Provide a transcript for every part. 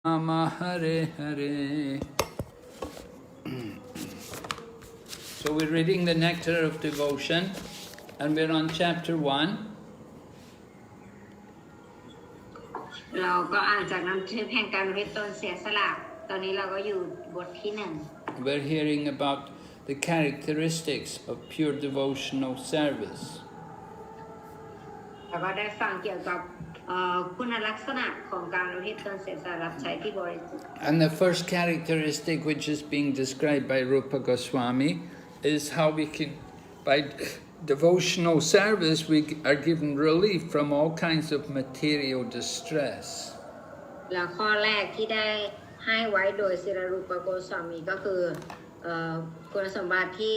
Rama Hare Hare. So we're reading the Nectar of Devotion and we're on chapter 1. เราก็อ่านจากหนังสือแห่งการริบตนเสียสละตอนนี้เราก็อยู่บทที่1 We're hearing about the characteristics of pure devotional service. เราก็ได้ฟังเกี่ยวกับคุณลักษณะของการอุทิศตนเสียสละรับใช้ที่บริสุทธิ์ And the first characteristic which is being described by Rupa Goswami is how we can, by devotional service, we are given relief from all kinds of material distress. แล้วข้อแรกที่ได้ให้ไว้โดยศิรรูปโกสวามีก็คือคุณสมบัติที่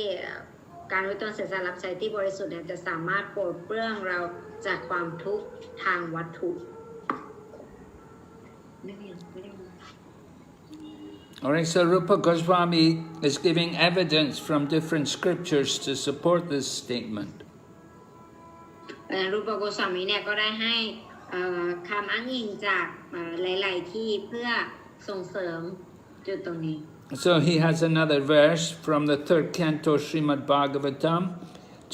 การอุทิศตนเสียสละรับใช้ที่บริสุทธิ์จะสามารถปลดเปลื้องเราจากความทุกข์ทางวัตถุ Alright, so Rupa Goswami is giving evidence from different scriptures to support this statement. รูปโกสวามีเนี่ยก็ได้ให้คำอ้างอิงจากหลายๆที่เพื่อส่งเสริมจุดตรงนี้ So he has another verse from the third canto Srimad Bhagavatam,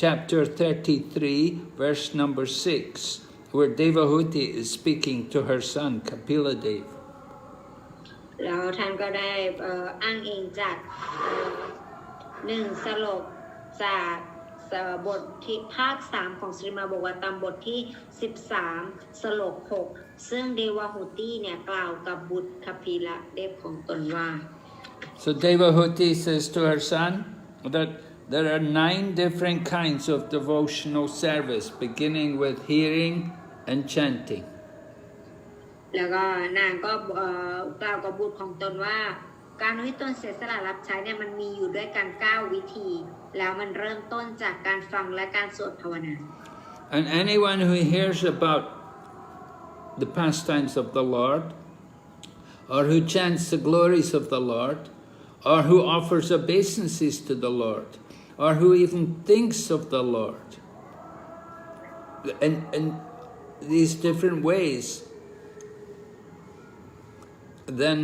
chapter 33, verse number 6, where Devahuti is speaking to her son Kapila Dev. แล้วท่านก็ได้อ้างอิงจาก1สโลกจากบทที่ภาค3ของสริมาบวตัมบทที่13สโลก6ซึ่งเดวาหุติเนี่ยกล่าวกับบุตรคพิละเดฟของตนว่า So Devahuti says to her son that there are 9 different kinds of devotional service, beginning with hearing and chanting. แล้วก็นางก็กล่าวกับบุตรของตนว่าการอุทิศตนเสียสละรับใช้เนี่ยมันมีอยู่ด้วยกัน9วิธีแล้วมันเริ่มต้นจากการฟังและการสวดภาวนา And anyone who hears about the pastimes of the Lord, or who chants the glories of the Lord, or who offers obeisances to the Lord, or who even thinks of the Lord, in these different ways, then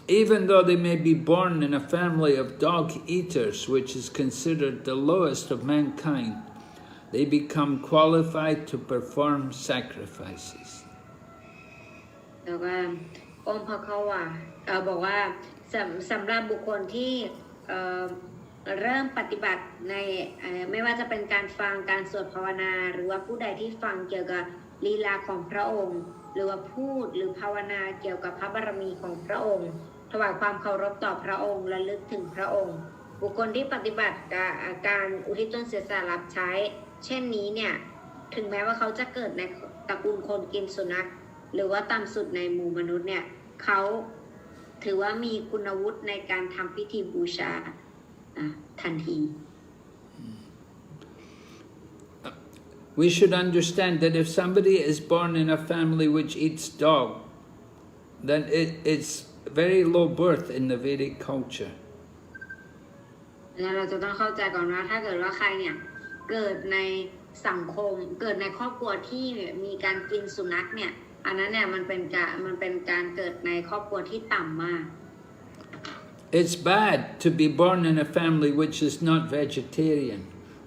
even though they may be born in a family of dog eaters, which is considered the lowest of mankind, they become qualified to perform sacrifices. แล้วก็องค์พระเขาว่าบอกว่าสำหรับบุคคลที่เริ่มปฏิบัติในไม่ว่าจะเป็นการฟังการสวดภาวนาหรือว่าผู้ใดที่ฟังเกี่ยวกับลีลาของพระองค์หรือว่าพูดหรือภาวนาเกี่ยวกับพระบารมีของพระองค์ถวายความเคารพต่อพระองค์และลึกถึงพระองค์บุคคลที่ปฏิบัติการอุทิศตนเสียสละรับใช้เช่นนี้เนี่ยถึงแม้ว่าเขาจะเกิดในตระกูลคนกินสุนัขหรือว่าต่ำสุดในหมู่มนุษย์เนี่ยเขาถือว่ามีคุณวุฒิในการทำพิธีบูชาทันที We should understand that if somebody is born in a family which eats dog, then it's very low birth in the Vedic culture. เราจะต้องเข้าใจก่อนว่าถ้าเกิดว่าใครเนี่ยเกิดในสังคมเกิดในครอบครัวที่มีการกินสุนัขเนี่ยอันนั้นเนี่ยมันเป็นการเกิดในครอบครัวที่ต่ำมาก It's bad to be born in a family which is not vegetarian,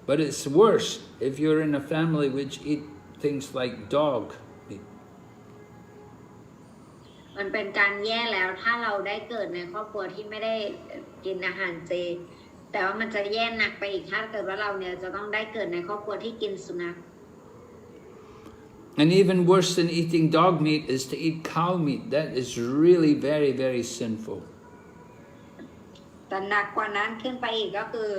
but it's worse if you're in a family which eat things like dog meat. มันเป็นการแย่แล้วถ้าเราได้เกิดในครอบครัวที่ไม่ได้กินอาหารเจแต่ว่ามันจะแย่หนักไปอีกถ้าเกิดว่าเราเนี่ยจะต้องได้เกิดในครอบครัวที่กินสุนัข And even worse than eating dog meat is to eat cow meat. That is really very, very sinful. แต่หนักกว่านั้นขึ้นไปอีกก็คือ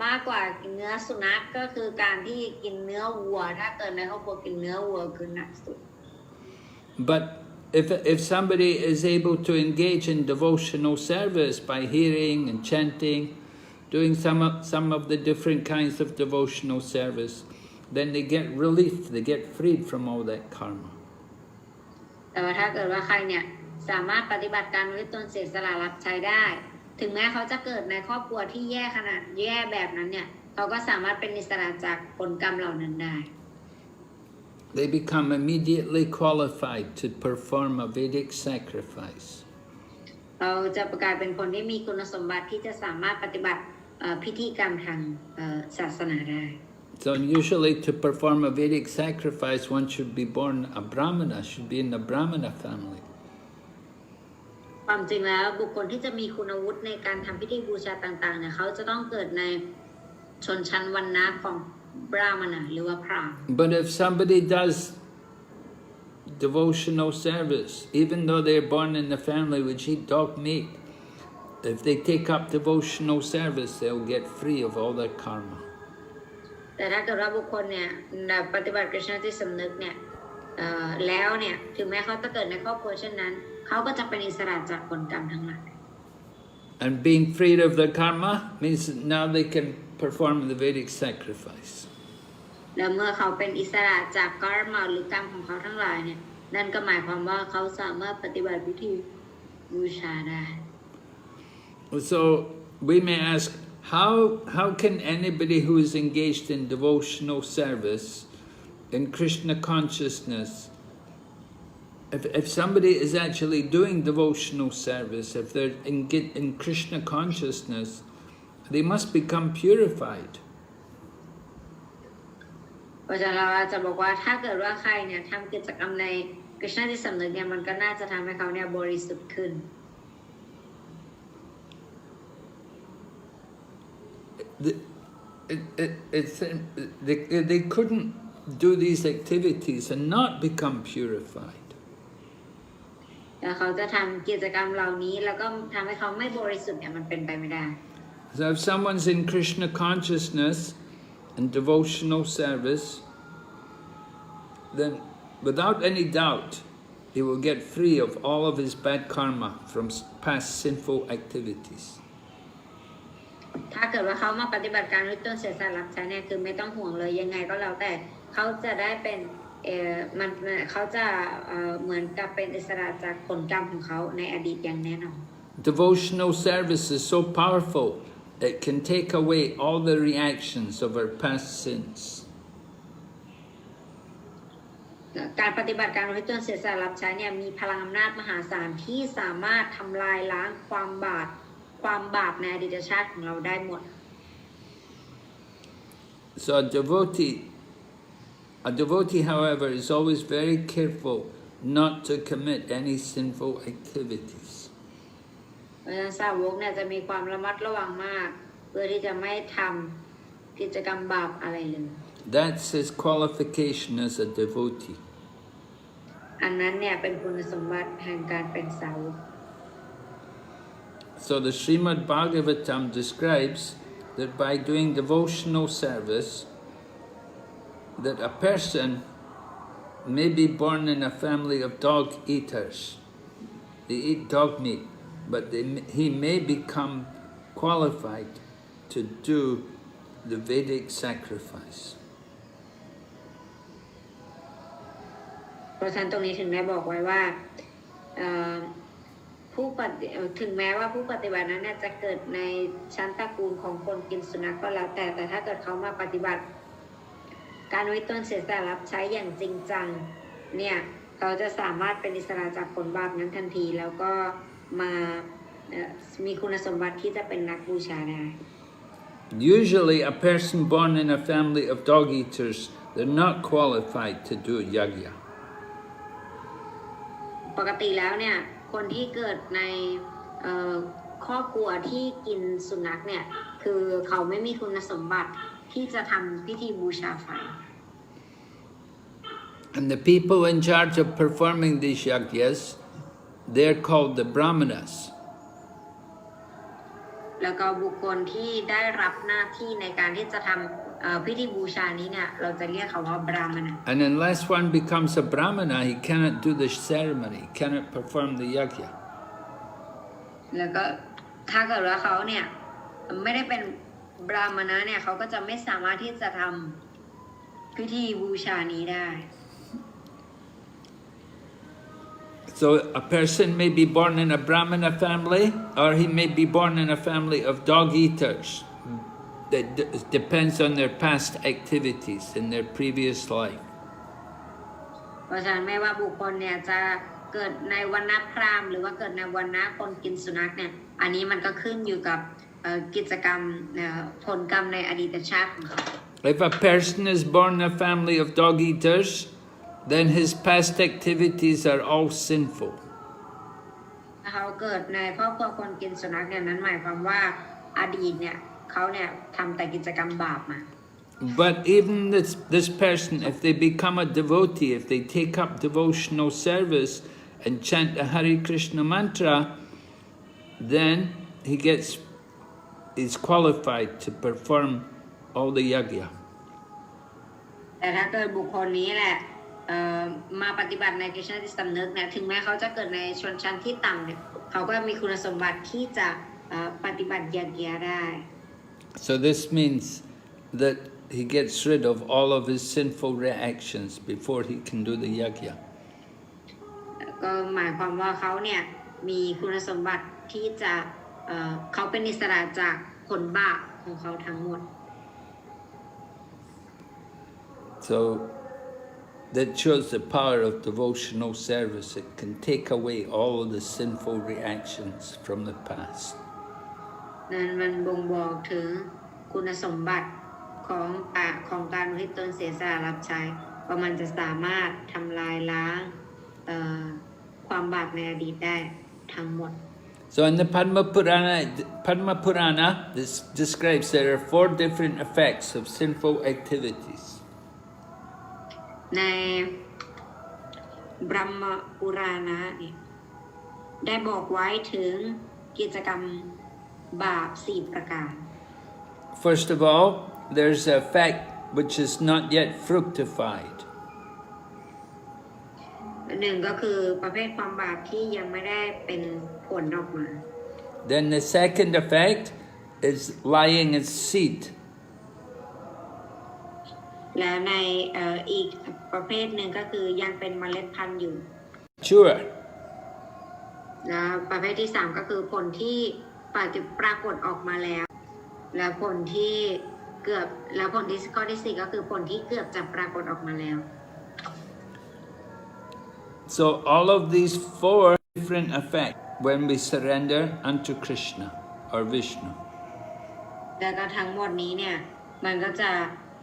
มากกว่าเนื้อสุนัขก็คือการที่กินเนื้อวัวถ้าเกิดในครอบครัวกินเนื้อวัวคือหนักสุด But if somebody is able to engage in devotional service by hearing and chanting, doing some of the different kinds of devotional service, then they get relief, they get freed from all that karma. แต่ว่าถ้าเกิดว่าใครเนี่ยสามารถปฏิบัติการอุทิศตนเสียสละรับใช้ได้ถึงแม้เขาจะเกิดในครอบครัวที่แย่แบบนั้นเนี่ยเขาก็สามารถเป็นอิสระจากผลกรรมเหล่านั้นได้ they become immediately qualified to perform a Vedic sacrifice. เขาจะกลายเป็นคนที่มีคุณสมบัติที่จะสามารถปฏิบัติพิธีกรรมทางศาสนาได้ So usually to perform a Vedic sacrifice, one should be born a Brahmana, should be in the Brahmana family. ความจริงแล้วบุคคลที่จะมีคุณวุฒิในการทำพิธีบูชาต่างๆเนี่ยเขาจะต้องเกิดในชนชั้นวรรณะของบราหมณะหรือว่าพราหมณ์ But if somebody does devotional service, even though they're born in the family which eat dog meat, if they take up devotional service, they'll get free of all their karma. แต่ถ้าเกิดว่าบุคคลเนี่ยปฏิบัติกฤษณจิตสำนึกเนี่ยแล้วเนี่ยถึงแม้เขาจะเกิดในครอบครัวเช่นนั้นเขาก็จะเป็นอิสระจากผลกรรมทั้งหลาย And being freed of their karma means that now they can perform the Vedic sacrifice. และเมื่อเขาเป็นอิสระจากกรรมหรือกรรมของเขาทั้งหลายเนี่ยนั่นก็หมายความว่าเขาสามารถปฏิบัติพิธีบูชาได้ So we may ask, how can anybody who is engaged in devotional service, in Krishna consciousness, if somebody is actually doing devotional service, if they're in Krishna consciousness, they must become purified. เพราะฉะนั้นเราจะบอกว่าถ้าเกิดว่าใครเนี่ยทำกิจกรรมในกฤษณจิตสำนึกเนี่ยมันก็น่าจะทำให้เขาเนี่ยบริสุทธิ์ขึ้น They couldn't do these activities and not become purified. แต่เขาจะทำกิจกรรมเหล่านี้แล้วก็ทำให้เขาไม่บริสุทธิ์เนี่ยมันเป็นไปไม่ได้ So if someone's in Krishna consciousness and devotional service, then without any doubt he will get free of all of his bad karma from past sinful activities. ถ้าเกิดว่าเขามาปฏิบัติการด้วยต้นเสียสละรับใช้เนี่ยคือไม่ต้องห่วงเลยยังไงก็แล้วแต่เขาจะได้เป็นเขาจะเหมือนกับเป็นอิสระจากผลกรรมของเขาในอดีตอย่างแน่นอน Devotional service is so powerful, it can take away all the reactions of our past sins. การปฏิบัติการด้วยต้นเสียสละรับใช้เนี่ยมีพลังอำนาจมหาศาลที่สามารถทำลายล้างความบาปในอดีตชาติของเราได้หมด So a devotee, however, is always very careful not to commit any sinful activities. เพราะฉะนั้นสาวกเนี่ยจะมีความระมัดระวังมากเพื่อที่จะไม่ทำกิจกรรมบาปอะไรเลย That's his qualification as a devotee. อันนั้นเนี่ยเป็นคุณสมบัติแห่งการเป็นสาวก So the Srimad Bhagavatam describes that by doing devotional service, that a person may be born in a family of dog eaters. They eat dog meat, but he may become qualified to do the Vedic sacrifice. เพราะฉะนั้นตรงนี้ถึงได้บอกไว้ว่าถึงแม้ว่าผู้ปฏิบัตินั้นจะเกิดในชั้นตระกูลของคนกินสุนัขก็แล้วแต่ถ้าเกิดเขามาปฏิบัติการไว้ต้นเสียสละรับใช้อย่างจริงจังเนี่ยเขาจะสามารถเป็นอิสระจากผลบาปนั้นทันทีแล้วก็มามีคุณสมบัติที่จะเป็นนักบูชาได้ Usually a person born in a family of dog eaters, they're not qualified to do yajna. ปกติแล้วเนี่ยคนที่เกิดในครอบครัวที่กินสุนัขเนี่ยคือเขาไม่มีคุณสมบัติที่จะทำพิธีบูชาไฟ And the people in charge of performing these yajnas, they're called the brahmanas. แล้วก็บุคคลที่ได้รับหน้าที่ในการที่จะทำพิธีบูชานี้เนี่ยเราจะเรียกเขาว่าบราหมณะ And unless one becomes a brahmana, he cannot do the ceremony, he cannot perform the yajna. แล้วก็ถ้าเกิดว่าเขาเนี่ยไม่ได้เป็นบราหมณะเนี่ยเขาก็จะไม่สามารถที่จะทำพิธีบูชานี้ได้ So a person may be born in a brahmana family, or he may be born in a family of dog eaters. That depends on their past activities in their previous life. ราะฉะนั้นไม่ว่าบุคคลเนี่ยจะเกิดในวรรณะพราหมณ์หรือว่าเกิดในวรรณะคนกินสุนัขเนี่ยอันนี้มันก็ขึ้นอยู่กับกิจกรรมผลกรรมในอดีตชาติของเขา If a person is born in a family of dog eaters, then his past activities are all sinful. ถ้าเขาเกิดในครอบครัวคนกินสุนัขเนี่ยนั้นหมายความว่าอดีตเนี่ยเขาเนี่ยทำแต่กิจกรรมบาปมา But even this person, if they become a devotee, if they take up devotional service and chant the Hare Krishna mantra, then he's qualified to perform all the yajna. แต่ถ้าเกิดบุคคลนี้แหละมาปฏิบัติในกฤษณจิตสำนึกเนี่ยถึงแม้เขาจะเกิดในชนชั้นที่ต่ำเนี่ยเขาก็มีคุณสมบัติที่จะปฏิบัติยจนะได้ So this means that he gets rid of all of his sinful reactions before he can do the yajna. ก็หมายความว่าเขาเนี่ยมีคุณสมบัติที่จะเขาเป็นอิสระจากผลบาปของเขาทั้งหมด So that shows the power of devotional service. It can take away all of the sinful reactions from the past. นั่นมันบ่งบอกถึงคุณสมบัติของการอุทิศตนเสียสละรับใช้ว่ามันจะสามารถทำลายล้างความบาปในอดีตได้ทั้งหมด So in the Padma Purana, this describes there are 4 different effects of sinful activities. ในบรมปุราณะเนี่ยได้บอกไว้ถึงกิจกรรมบาป4ประการ First of all, there's an effect which is not yet fructified. หนึ่งก็คือประเภทความบาปที่ยังไม่ได้เป็นผลออกมา Then the second effect is lying as seed. และในอีกประเภทหนึ่งก็คือยังเป็นเมล็ดพันธุ์อยู่ Sure. และประเภทที่3ก็คือผลที่ปรากฏออกมาแล้วและผลที่ข้อที่4ก็คือผลที่เกือบจะปรากฏออกมาแล้ว So all of these 4 different effects when we surrender unto Krishna or Vishnu. แล้วก็ทั้งหมดนี้เนี่ยมันก็จะ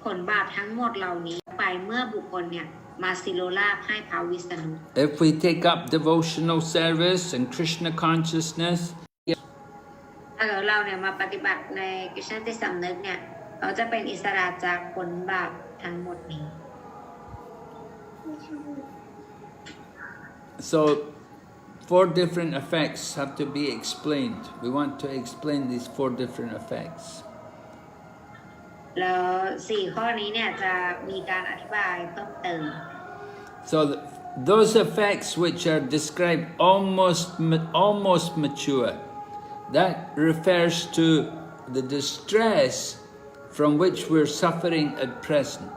ผลบาปทั้งหมดเหล่านี้ไปเมื่อบุคคลเนี่ยมาสิโรลาภให้พระวิษณุ If we take up devotional service and Krishna consciousness, ถ้าเราเนี่ยมาปฏิบัติในกฤษณจิตสำนึกเนี่ยเราจะเป็นอิสระจากผลบาปทั้งหมดนี้ so 4 different effects have to be explained. We want to explain these 4 different effects. แล้ว4ข้อนี้เนี่ยจะมีการอธิบายเพิ่มเติม So those effects which are described almost mature, that refers to the distress from which we're suffering at present.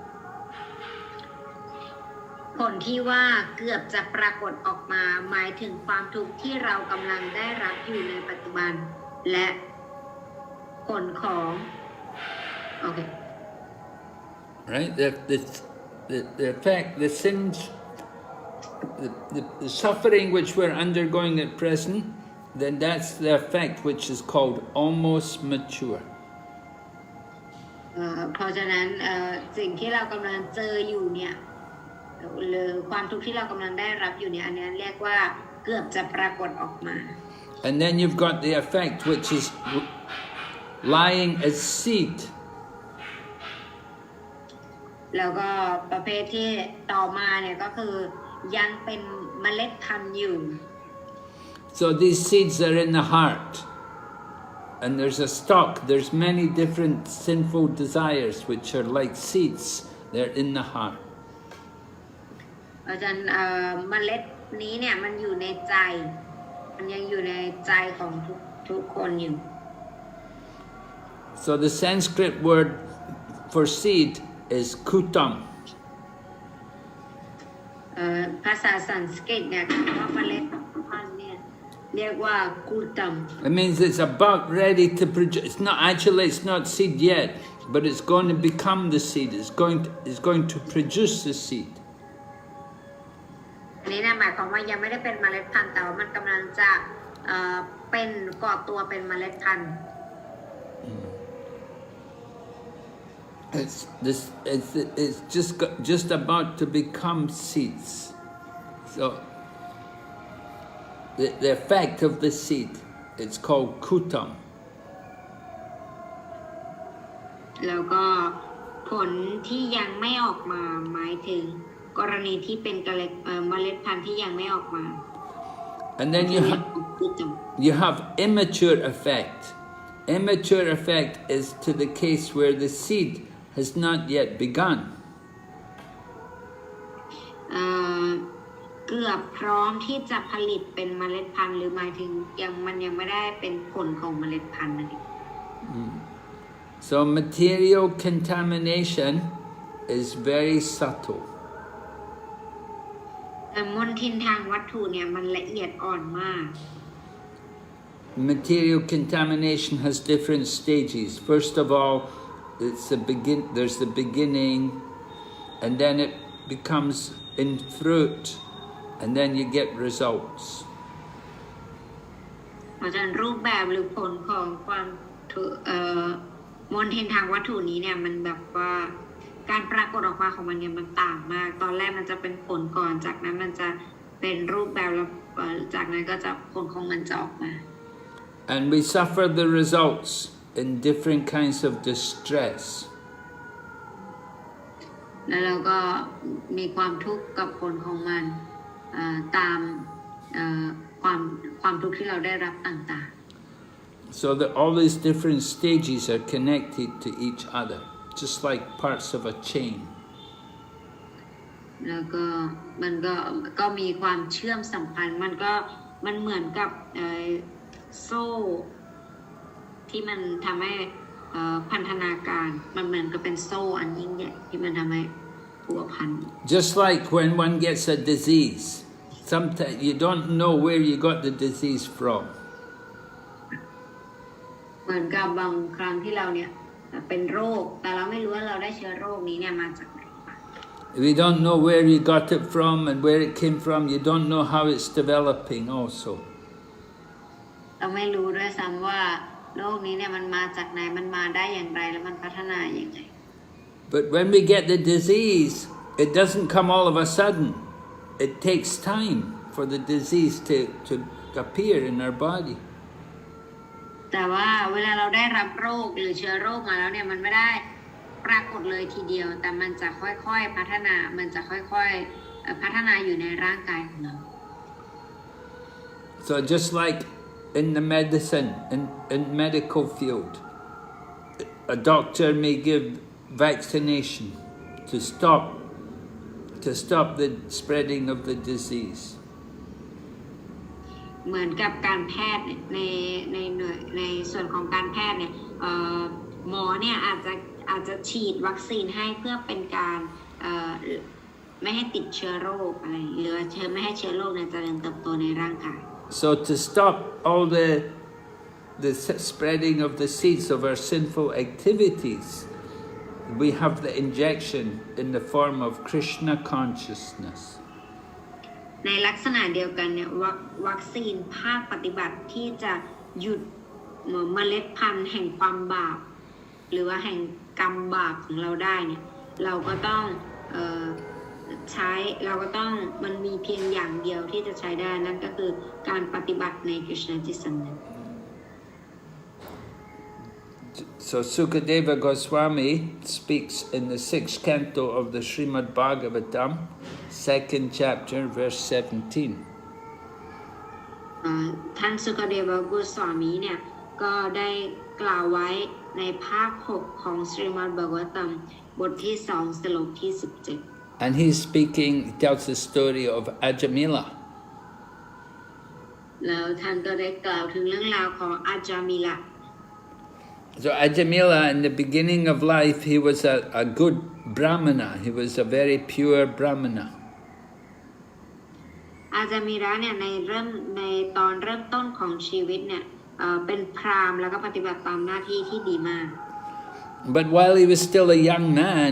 ผลที่ว่าเกือบจะปรากฏออกมาหมายถึงความทุกข์ที่เรากำลังได้รับอยู่ในปัจจุบันและผลของOkay. Right? The effect, the sins, the suffering which we're undergoing at present, then that's the effect which is called almost mature. เพราะฉะนั้นสิ่งที่เรากำลังเจออยู่เนี่ยหรือความทุกข์ที่เรากำลังได้รับอยู่เนี่ยอันนี้เรียกว่าเกือบจะปรากฏออกมา And then you've got the effect which is lying as seed. แล้วก็ประเภทที่ต่อมาเนี่ยก็คือยังเป็นเมล็ดพันธุ์อยู่ So these seeds are in the heart. And there's a stalk, there's many different sinful desires which are like seeds. They're in the heart. อาจารย์เมล็ดนี้เนี่ยมันอยู่ในใจมันยังอยู่ในใจของทุกคนอยู่ So the Sanskrit word for seed is kutam. ภาษาสันสกฤตเนี่ยคำว่าเมล็ดพันธุ์เนี่ยเรียกว่ากูตัม It means it's about ready to produce. It's not seed yet, but it's going to become the seed. It's going to produce the seed. หมายความว่ายังไม่ได้เป็นเมล็ดพันธุ์แต่ว่ามันกำลังจะเป็นก่อตัวเป็นเมล็ดพันธุ์ It's just about to become seeds. So the effect of the seed, it's called kutam. แล้วก็ผลที่ยังไม่ออกมาหมายถึงกรณีที่เป็นเมล็ดพันธุ์ที่ยังไม่ออกมา And then you have immature effect. Immature effect is to the case where the seed has not yet begun. เกือบพร้อมที่จะผลิตเป็นเมล็ดพันธุ์หรือหมายถึงมันยังไม่ได้เป็นผลของเมล็ดพันธุ์นั่นเอง So material contamination is very subtle. มลทินทางวัตถุเนี่ยมันละเอียดอ่อนมาก Material contamination has different stages. First of all, there's the beginning, and then it becomes in fruit, and then you get results. เพราะฉะนั้นรูปแบบหรือผลของความมลทินทางวัตถุนี้เนี่ยมันแบบว่าการปรากฏออกมาของมันเนี่ยมันต่างมากตอนแรกมันจะเป็นผลก่อนจากนั้นมันจะเป็นรูปแบบแล้วจากนั้นก็จะผลของมันจะออกมา And we suffer the results in different kinds of distress. แล้วเราก็มีความทุกข์กับผลของมันตามความทุกข์ที่เราได้รับต่างๆ So that all these different stages are connected to each other, just like parts of a chain. แล้วก็มันก็มีความเชื่อมสัมพันธ์มันเหมือนกับโซ่ที่มันทำให้พันธนาการมันเหมือนกับเป็นโซ่อันยิ่งใหญ่ที่มันทำให้พัวพัน Just like when one gets a disease, sometimes you don't know where you got the disease from. เหมือนกับบางครั้งที่เราเนี่ยเป็นโรคแต่เราไม่รู้ว่าเราได้เชื้อโรคนี้เนี่ยมาจากไหน We don't know where you got it from and where it came from. You don't know how it's developing also. เราไม่รู้ด้วยซ้ำว่าโรคนี้เนี่ยมันมาจากไหนมันมาได้อย่างไรแล้วมันพัฒนาอย่างไร But when we get the disease, it doesn't come all of a sudden. It takes time for the disease to appear in our body. แต่ว่าเวลาเราได้รับโรคหรือเชื้อโรคมาแล้วเนี่ยมันไม่ได้ปรากฏเลยทีเดียวแต่มันจะค่อยๆพัฒนามันจะค่อยๆพัฒนาอยู่ในร่างกายของเรา So just like in the medicine, in medical field, a doctor may give vaccination to stop the spreading of the disease. เหมือนกับการแพทย์ในส่วนของการแพทย์เนี่ยหมอเนี่ยอาจจะฉีดวัคซีนให้เพื่อเป็นการไม่ให้ติดเชื้อโรคอะไรหรือไม่ให้เชื้อโรคเนี่ยเจริญเติบโตในร่างกาย So to stop all the spreading of the seeds of our sinful activities, we have the injection in the form of Krishna consciousness. ในลักษณะเดียวกันเนี่ยวัคซีนภาคปฏิบัติที่จะหยุดเมล็ดพันธุ์แห่งความบาปหรือว่าแห่งกรรมบาปของเราได้เนี่ยเราก็ต้องมันมีเพียงอย่างเดียวที่จะใช้ได้นั่นก็คือการปฏิบัติในกฤษณจิตสำนึก So Sukadeva Goswami speaks in the 6th canto of the Srimad Bhagavatam, 2nd chapter, verse 17. ท่านสุคเดวโกสวามีเนี่ยก็ได้กล่าวไว้ในภาค 6 ของ Srimad Bhagavatam บทที่ 2 สโลกที่ 17 And he's speaking, he tells the story of Ajamila. แล้วท่านก็ได้กล่าวถึงเรื่องราวของอาจามิละ So Ajamila, in the beginning of life, he was a good Brahmana. He was a very pure Brahmana. อาจามิระเนี่ยในตอนเริ่มต้นของชีวิตเนี่ยเป็นพราหมณ์แล้วก็ปฏิบัติตามหน้าที่ที่ดีมาก But while he was still a young man,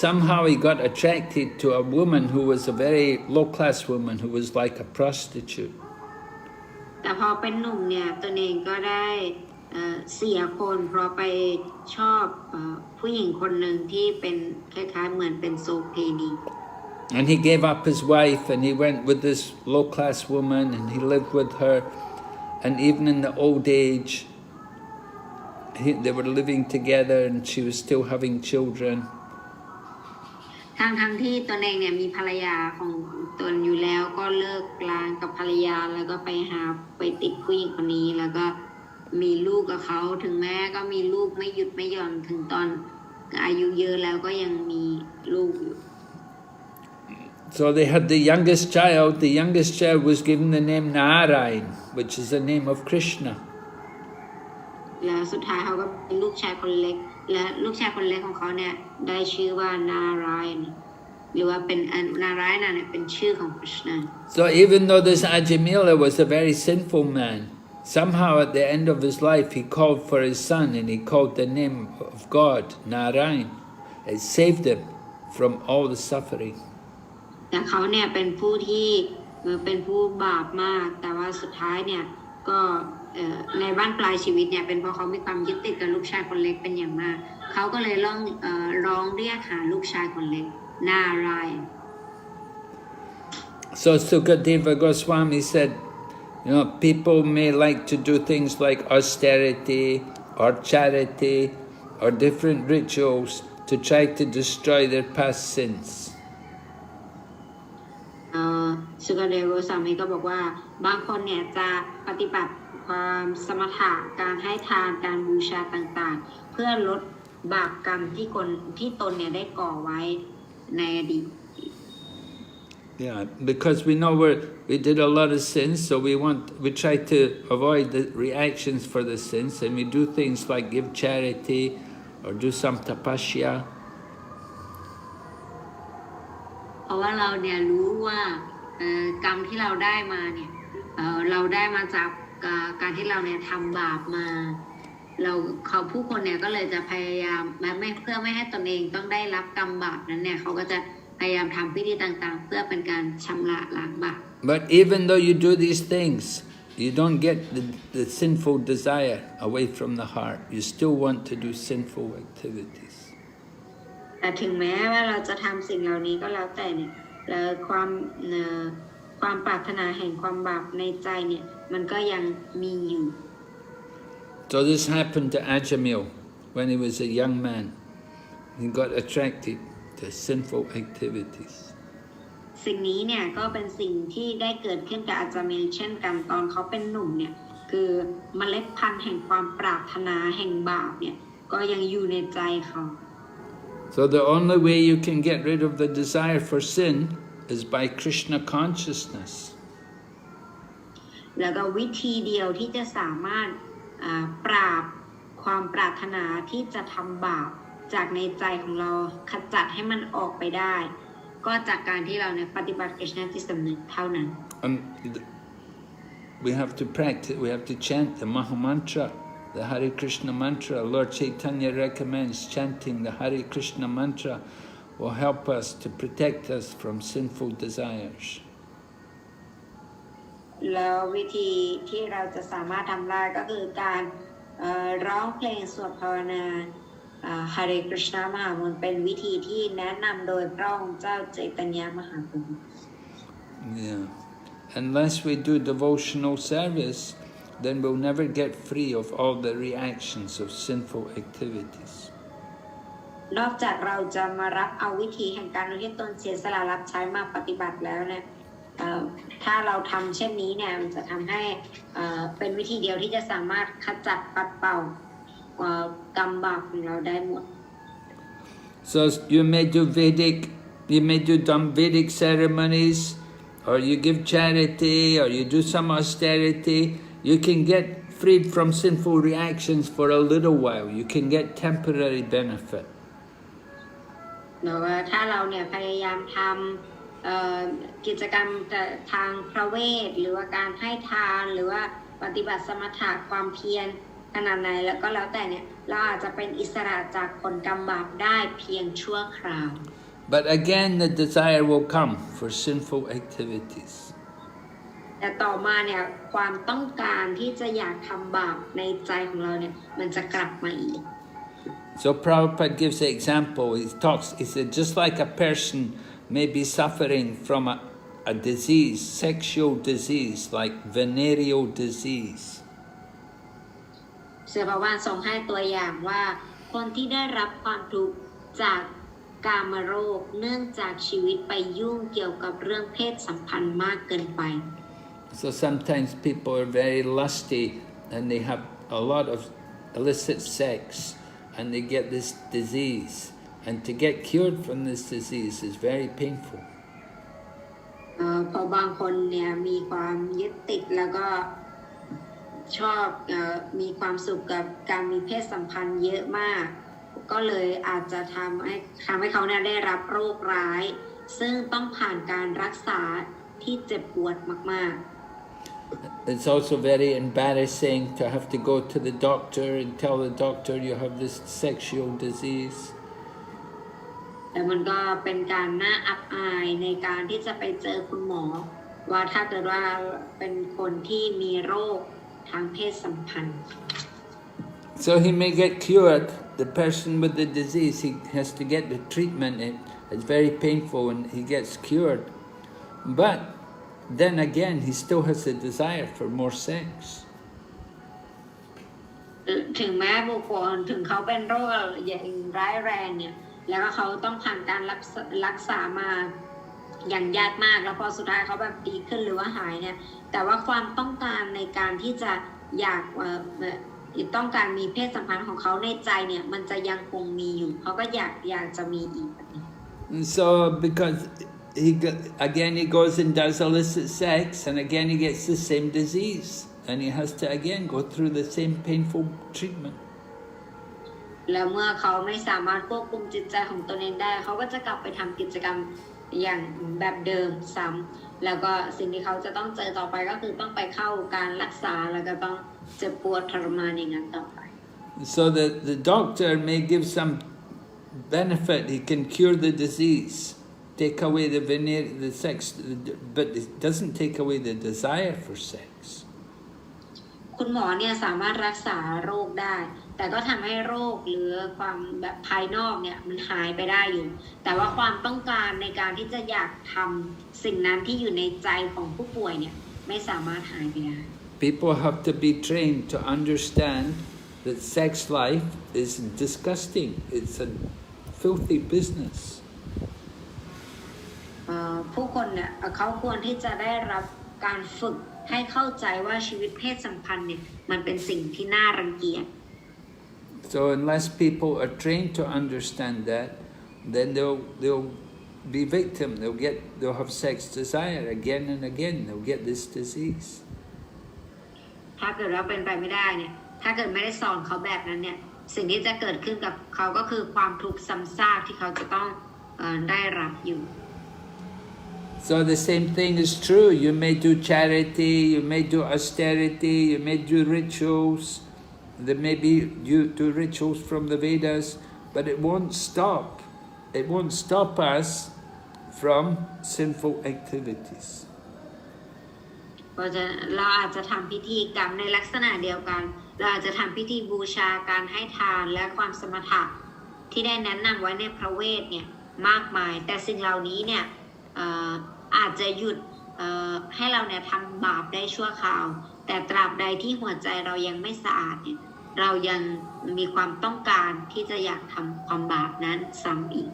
somehow he got attracted to a woman who was a very low-class woman who was like a prostitute. แต่พอเป็นหนุ่มเนี่ยตนเองก็ได้เสียคนเพราะไปชอบผู้หญิงคนหนึ่งที่เป็นคล้ายๆเหมือนเป็นโสเภณี And he gave up his wife and he went with this low-class woman and he lived with her. And even in the old age, they were living together and she was still having children. ทั้งที่ตนเองเนี่ยมีภรรยาของตนอยู่แล้วก็เลิกลากับภรรยาแล้วก็ไปติดผู้หญิงคนนี้แล้วก็มีลูกกับเขาถึงแม้ก็มีลูกไม่หยุดไม่หย่อนถึงตอนอายุเยอะแล้วก็ยังมีลูกอยู่ So they had the youngest child. The youngest child was given the name Narayan, which is the name of Krishna. แล้วสุดท้ายเขาก็เป็นลูกชายคนเล็กและลูกชายคนเล็กของเขาเนี่ยได้ชื่อว่านารายณ์หรือว่าเป็นนารายณ์เนี่ยเป็นชื่อของคริชนา So even though this Ajamila was a very sinful man, somehow at the end of his life he called for his son and he called the name of God, Narayan. It saved him from all the suffering. แต่เขาเนี่ยเป็นผู้ที่เป็นผู้บาปมากแต่ว่าสุดท้ายเนี่ยก็ในบ้านปลายชีวิตเนี่ยเป็นเพราะเขามีความยึดติดกับลูกชายคนเล็กเป็นอย่างมากเขาก็เลยร้องเรียกหาลูกชายคนเล็กนารายณ์ So Sukadeva Goswami said, people may like to do things like austerity or charity or different rituals to try to destroy their past sins. สุกเดโกสามีก็บอกว่าบางคนเนี่ยจะปฏิบัติความสมถะการให้ทานการบูชาต่างๆเพื่อลดบาปกรรมที่ตนเนี่ยได้ก่อไว้ในอดีต Yeah, because we know we did a lot of sins, so we try to avoid the reactions for the sins, and we do things like give charity or do some tapasya. เพราะว่าเราเนี่ยรู้ว่ากรรมที่เราได้มาเนี่ยเราได้มาจากการที่เราเนี่ยทำบาปมาผู้คนเนี่ยก็เลยจะพยายามเพื่อไม่ให้ตนเองต้องได้รับกรรมบาปนั้นเนี่ยเขาก็จะพยายามทำพิธีต่างๆเพื่อเป็นการชำระล้างบาป But even though you do these things, you don't get the sinful desire away from the heart. You still want to do sinful activities. แต่ถึงแม้ว่าเราจะทำสิ่งเหล่านี้ก็แล้วแต่เนี่ยความปรารถนาแห่งความบาปในใจเนี่ยมันก็ยังมีอยู่ So this happened to Ajamil when he was a young man. He got attracted to sinful activities. สิ่งนี้เนี่ยก็เป็นสิ่งที่ได้เกิดขึ้นกับอาจารย์มิลเช่นกันตอนเขาเป็นหนุ่มเนี่ยคือเมล็ดพันธุ์แห่งความปรารถนาแห่งบาปเนี่ยก็ยังอยู่ในใจเขา So the only way you can get rid of the desire for sin is by Krishna consciousness. แล้วก็วิธีเดียวที่จะสามารถปราบความปรารถนาที่จะทำบาปจากในใจของเราขจัดให้มันออกไปได้ก็จากการที่เราเนี่ยปฏิบัติกฤษณจิตสำนึกเท่านั้น We have to practice, we have to chant the Maha Mantra, the Hare Krishna mantra. Lord Chaitanya recommends chanting the Hare Krishna mantra will help us to protect us from sinful desires. แล้ววิธีที่เราจะสามารถทำได้ก็คือการร้องเพลงสวดภาวนาHare Krishna มหามนต์เป็นวิธีที่แนะนำโดยพระองค์เจ้าใจตัญญามหาภูมิ Yeah. Unless we do devotional service, then we'll never get free of all the reactions of sinful activities. นอกจากเราจะมารับเอาวิธีแห่งการอุทิศตนเสียสละรับใช้มาปฏิบัติแล้วเนี่ยถ้าเราทำเช่นนี้เนี่ยมันจะทำให้เป็นวิธีเดียวที่จะสามารถขจัดปัดเป่ากรรมบาปของเราได้หมด So you may do some Vedic ceremonies, or you give charity, or you do some austerity. You can get freed from sinful reactions for a little while. You can get temporary benefit. แต่ว่าถ้าเราเนี่ยพยายามทำกิจกรรมทางพระเวทหรือว่าการให้ทานหรือว่าปฏิบัติสมถะความเพียร ขนาดไหนแล้วก็แล้วแต่เนี่ยเราอาจจะเป็นอิสระจากผลกรรมบาปได้เพียงชั่วคราว But again, the desire will come for sinful activities. แต่ต่อมาเนี่ยความต้องการที่จะอยากทำบาปในใจของเราเนี่ยมันจะกลับมาอีก So Prabhupada gives an example. He said, just like a person may be suffering from a disease, sexual disease, like venereal disease. เสือประวานทรงให้ตัวอย่างว่าคนที่ได้รับความทุกข์จากกามโรคเนื่องจากชีวิตไปยุ่งเกี่ยวกับเรื่องเพศสัมพันธ์มากเกินไป So sometimes people are very lusty and they have a lot of illicit sex and they get this disease. And to get cured from this disease is very painful. พอบางคนเนี่ยมีความยึดติดแล้วก็ชอบมีความสุขกับการมีเพศสัมพันธ์เยอะมากก็เลยอาจจะทำให้เขาเนี่ยได้รับโรคร้ายซึ่งต้องผ่านการรักษาที่เจ็บปวดมากๆ It's also very embarrassing to have to go to the doctor and tell the doctor you have this sexual disease. แต่มันก็เป็นการน่าอับอายในการที่จะไปเจอคุณหมอว่าถ้าเกิดว่าเป็นคนที่มีโรคทางเพศสัมพันธ์ So he may get cured. The person with the disease, he has to get the treatment. It's very painful and he gets cured. But then again, he still has a desire for more sex. ถึงแม้บุคคลถึงเขาเป็นโรคอย่างร้ายแรงเนี่ยแล้วก็เขาต้องผ่านการรักษามาอย่างยากมากแล้วพอสุดท้ายเขาแบบดีขึ้นหรือว่าหายเนี่ยแต่ว่าความต้องการในการที่จะอยากต้องการมีเพศสัมพันธ์ของเขาในใจเนี่ยมันจะยังคงมีอยู่เขาก็อยากจะมีอีก So because again he goes and does illicit sex and again he gets the same disease and he has to again go through the same painful treatment. แล้วเมื่อเขาไม่สามารถควบคุมจิตใจของตนเองได้เขาก็จะกลับไปทำกิจกรรมอย่างแบบเดิมซ้ำแล้วก็สิ่งที่เขาจะต้องเจอต่อไปก็คือต้องไปเข้าการรักษาแล้วก็ต้องเจ็บปวดทรมานอย่างนั้นต่อไป So the doctor may give some benefit. He can cure the disease, take away the sex, but it doesn't take away the desire for sex. คุณหมอเนี่ยสามารถรักษาโรคได้แต่ก็ทำให้โรคหรือความแบบภายนอกเนี่ยมันหายไปได้อยู่แต่ว่าความต้องการในการที่จะอยากทำสิ่งนั้นที่อยู่ในใจของผู้ป่วยเนี่ยไม่สามารถหายไปได้ People have to be trained to understand that sex life is disgusting. It's a filthy business. ผู้คนเนี่ยเขาควรที่จะได้รับการฝึกให้เข้าใจว่าชีวิตเพศสัมพันธ์เนี่ยมันเป็นสิ่งที่น่ารังเกียจ So unless people are trained to understand that, then they'll be victim. They'll have sex desire again and again. They'll get this disease. ถ้าเกิดว่าเป็นไปไม่ได้เนี่ยถ้าเกิดไม่ได้สอนเขาแบบนั้นเนี่ยสิ่งที่จะเกิดขึ้นกับเขาก็คือความทุกข์ซ้ำซากที่เขาจะต้องได้รับอยู่ So the same thing is true. You may do charity, you may do austerity, you may do rituals. There may be you do rituals from the Vedas, but it won't stop. It won't stop us from sinful activities. เราอาจจะทำพิธีกรรมในลักษณะเดียวกันเราอาจจะทำพิธีบูชาการให้ทานและความสมถะที่ได้แนะนำไว้ในพระเวทเนี่ยมากมายแต่สิ่งเหล่านี้เนี่ยอาจจะหยุดให้เราเนี่ยทำบาปได้ชั่วคราวแต่ตราบใดที่หัวใจเรายังไม่สะอาดเนี่ยเรายังมีความต้องการที่จะอยากทำความบาปนั้นซ้ำอีก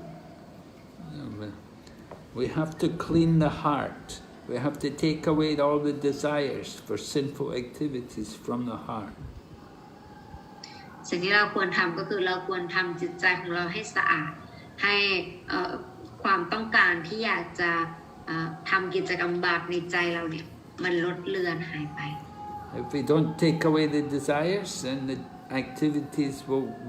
We have to clean the heart. We have to take away all the desires for sinful activities from the heart. สิ่งที่เราควรทำก็คือเราควรทำจิตใจของเราให้สะอาดให้ความต้องการที่อยากจะทำกิจกรรมบาปในใจเราเนี่ยมันลดเลือนหายไป If we don't take away the desires, then the activities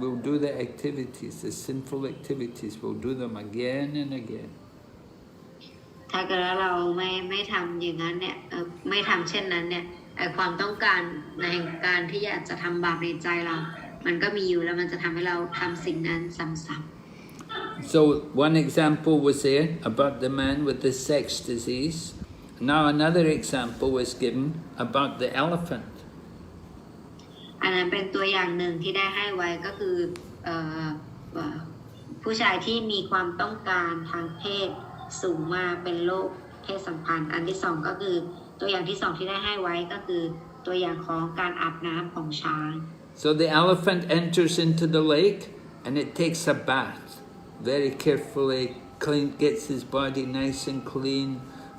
will do the activities, the sinful activities, will do them again and again. ถ้าเกิดเราไม่ทำอย่างนั้นเนี่ยไม่ทำเช่นนั้นเนี่ย ความต้องการในการที่อยากจะทำบาปในใจเรามันก็มีอยู่แล้วมันจะทำให้เราทำสิ่งนั้นซ้ำ So one example was there about the man with the sex disease. Now another example was given about the elephant. อันนั้นเป็นตัวอย่างหนึ่งที่ได้ให้ไว้ก็คือผู้ชายที่มีความต้องการทางเพศสูงมากเป็นโรคเพศสัมพันธ์อันที่สองก็คือตัวอย่างที่สองที่ได้ให้ไว้ก็คือตัวอย่างของการอาบน้ำของช้าง So the elephant enters into the lake and it takes a bath very carefully, gets his body nice and clean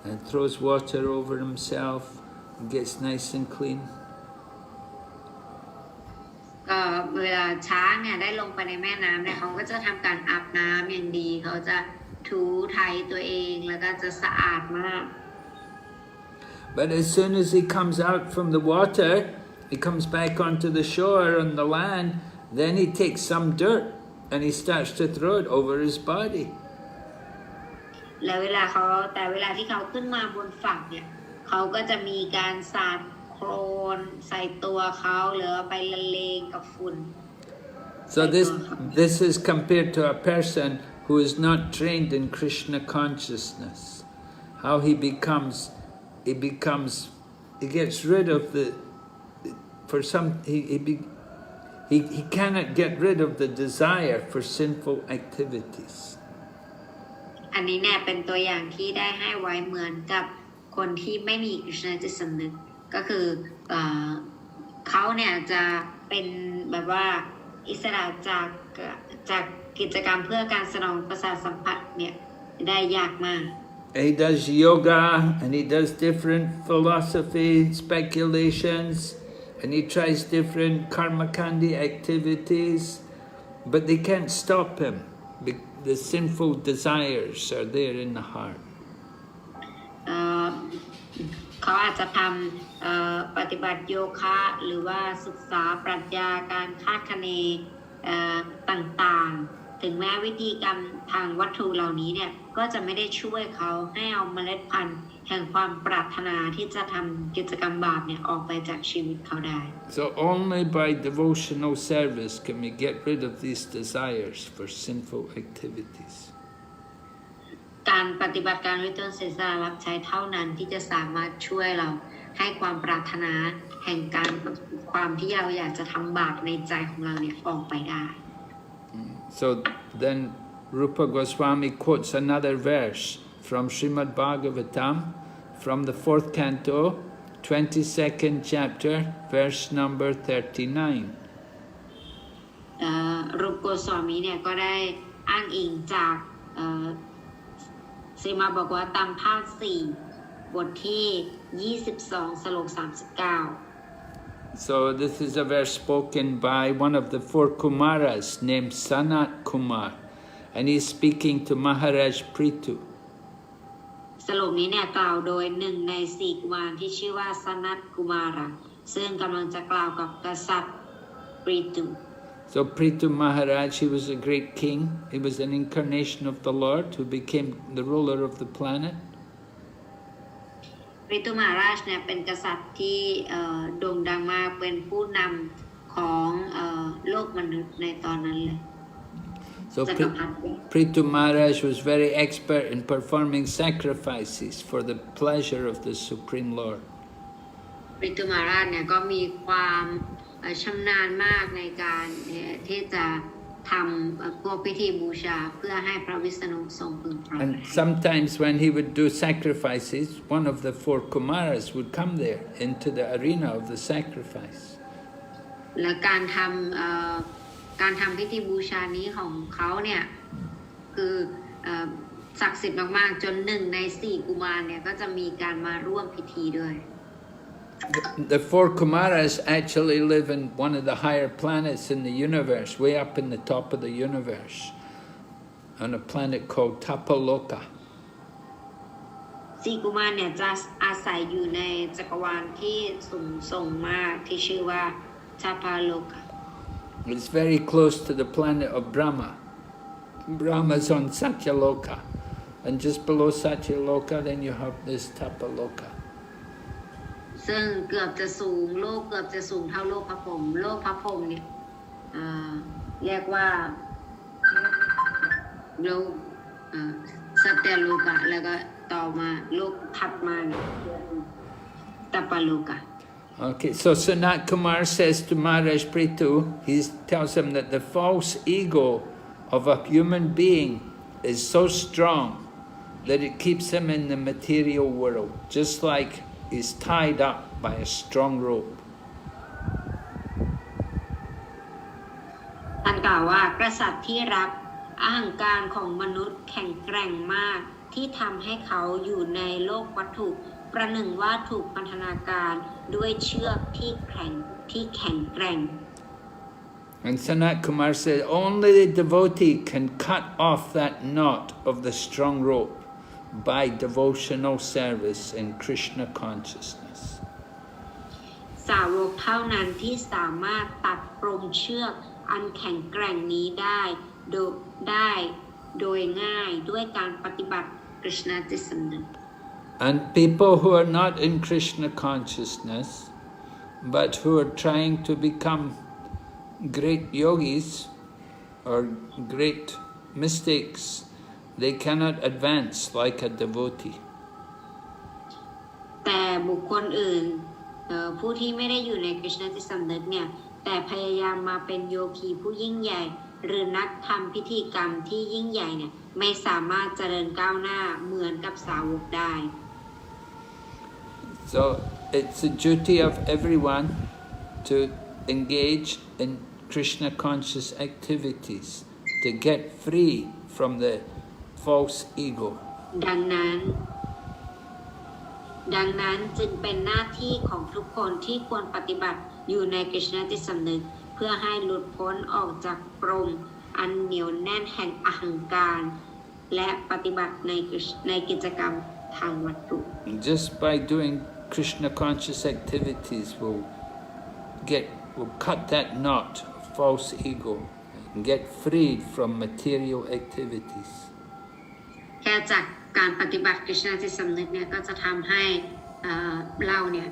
and throws water over himself and gets nice and clean. ก็เวลาช้างเนี่ยได้ลงไปในแม่น้ำเนี่ยเขาก็จะทำการอาบน้ำอย่างดีเขาจะถูไถตัวเองแล้วก็จะสะอาดมาก But as soon as he comes out from the water, he comes back onto the shore on the land, then he takes some dirt and he starts to throw it over his body. แล้วเวลาที่เขาขึ้นมาบนฝั่งเนี่ยเขาก็จะมีการสาดโคลนใส่ตัวเขาหรือไปละเลงกับฝุ่น So this is compared to a person who is not trained in Krishna consciousness. How he gets rid of he cannot get rid of the desire for sinful activities. อันนี้เนี่ยเป็นตัวอย่างที่ได้ให้ไว้เหมือนกับคนที่ไม่มีกฤษณจิตสำนึกก็คือเขาเนี่ยจะเป็นแบบว่าอิสระจากกิจกรรมเพื่อการสนองประสาทสัมผัสเนี่ยได้ยากมาก He does yoga and he does different philosophy speculations and he tries different karmakandi activities, but they can't stop him. The sinful desires are there in the heart. เขาอาจจะทำปฏิบัติโยคะหรือว่าศึกษาปรัชญาการคาดคะเนต่างๆถึงแม้วิธีกรรมทางวัตถุเหล่านี้เนี่ยก็จะไม่ได้ช่วยเขาให้เอาเมล็ดพันธุ์แห่งความปรารถนาที่จะทำกิจกรรมบาปเนี่ยออกไปจากชีวิตเขาได้ So only by devotional service can we get rid of these desires for sinful activities. การปฏิบัติการด้วยตนเสียสละรับใช้เท่านั้นที่จะสามารถช่วยเราให้ความปรารถนาแห่งความที่เราอยากจะทำบาปในใจของเราเนี่ยออกไปได้ So then Rupa Goswami quotes another verse from Srimad Bhagavatam from the 4th canto, 22nd chapter, verse number 39. รูปโกสวามีเนี่ยก็ได้อ้างอิงจากสรีมดบอกว่าตามภาค4บทที่22สโลก39 So this is a verse spoken by one of the 4 Kumaras named Sanat Kumar, and he's speaking to Maharaj Prithu. สโลกนี้เนี่ยกล่าวโดยหนึ่งใน4กุมารที่ชื่อว่าสนัตกุมาระซึ่งกำลังจะกล่าวกับกษัตริย์ปริตุ So Prithu Maharaj, he was a great king. He was an incarnation of the Lord who became the ruler of the planet. ปริตุมหาราชเนี่ยเป็นกษัตริย์ที่โด่งดังมากเป็นผู้นำของโลกมนุษย์ในตอนนั้นเลย So Prithu Maharaj was very expert in performing sacrifices for the pleasure of the Supreme Lord. ปริตุมหาราชเนี่ยก็มีความชำนาญมากในการที่จะทำพวกพิธีบูชาเพื่อให้พระวิษณุทรงพึงพอใจ And sometimes when he would do sacrifices, one of the 4 Kumaras would come there into the arena of the sacrifice. และการทำพิธีบูชานี้ของเขาเนี่ยคือศักดิ์สิทธิ์มากๆจน1ใน4กุมารเนี่ยก็จะมีการมาร่วมพิธีด้วย The 4 Kumaras actually live in one of the higher planets in the universe, way up in the top of the universe, on a planet called Tapaloka. 4กุมารเนี่ยจะอาศัยอยู่ในจักรวาลที่สูงส่งมากที่ชื่อว่าทาพาโลกะ It's very close to the planet of Brahma. Brahma's on Satyaloka, and just below Satyaloka, then you have this Tapaloka. ซึ่งเกือบจะสูงโลกเกือบจะสูงเท่าโลกพระพรหมโลกพระพรหมเนี่ยเรียกว่าโลกสัตตโลกะแล้วก็ต่อมาโลกถัดมาตัปปโลกะ Okay, so Sanat Kumar says to Maharaj Prithu, he tells him that the false ego of a human being is so strong that it keeps him in the material world, just like he's tied up by a strong rope. ท่านกล่าวว่ากษัตริย์ที่รักอหังการของมนุษย์แข็งแกร่งมากที่ทำให้เขาอยู่ในโลกวัตถุประหนึ่งว่าถูกพันธนาการด้วยเชือกที่แข็งแกร่ง And Sanat Kumar said, only the devotee can cut off that knot of the strong rope by devotional service in Krishna consciousness. สาวกเท่านั้นที่สามารถตัดปมเชือกอันแข็งแกร่งนี้ได้โดยง่ายด้วยการปฏิบัติกฤษณจิตสำนึก And people who are not in Krishna consciousness, but who are trying to become great yogis or great mystics, they cannot advance like a devotee. แต่บุคคลอื่นผู้ที่ไม่ได้อยู่ในกฤษณจิตสำนึกเนี่ยแต่พยายามมาเป็นโยคีผู้ยิ่งใหญ่หรือนักทำพิธีกรรมที่ยิ่งใหญ่เนี่ยไม่สามารถเจริญก้าวหน้าเหมือนกับสาวกได้ So it's a duty of everyone to engage in Krishna conscious activities to get free from the false ego. ดังนั้นจึงเป็นหน้าที่ของทุกคนที่ควรปฏิบัติอยู่ในกฤษณจิตสำนึกเพื่อให้หลุดพ้นออกจากปมอันเหนียวแน่นแห่งอหังการและปฏิบัติในกิจกรรมทางวัตถุ Just by doing Krishna conscious activities will cut that knot of false ego and get freed from material activities. แค่จากการปฏิบัติกฤษณจิตสำนึกเนี่ยก็จะทำให้เราเนี่ย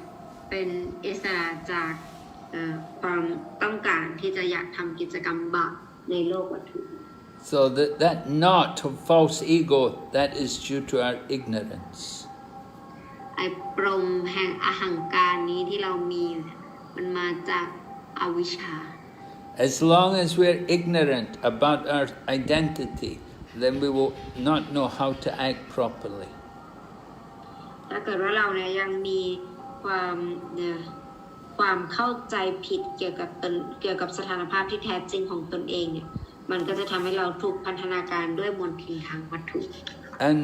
เป็นอิสระจากความต้องการที่จะอยากทำกิจกรรมบาปในโลกวัตถุ So that knot of false ego, that is due to our ignorance. ไอ้ปมแห่งอหังการนี้ที่เรามีมันมาจากอวิชชา As long as we're ignorant about our identity, then we will not know how to act properly. ถ้าเกิดว่าเราเนี่ยยังมีความเข้าใจผิดเกี่ยวกับสถานภาพที่แท้จริงของตนเองเนี่ยมันก็จะทำให้เราถูกพันธนาการด้วยมลทินทางวัตถุ And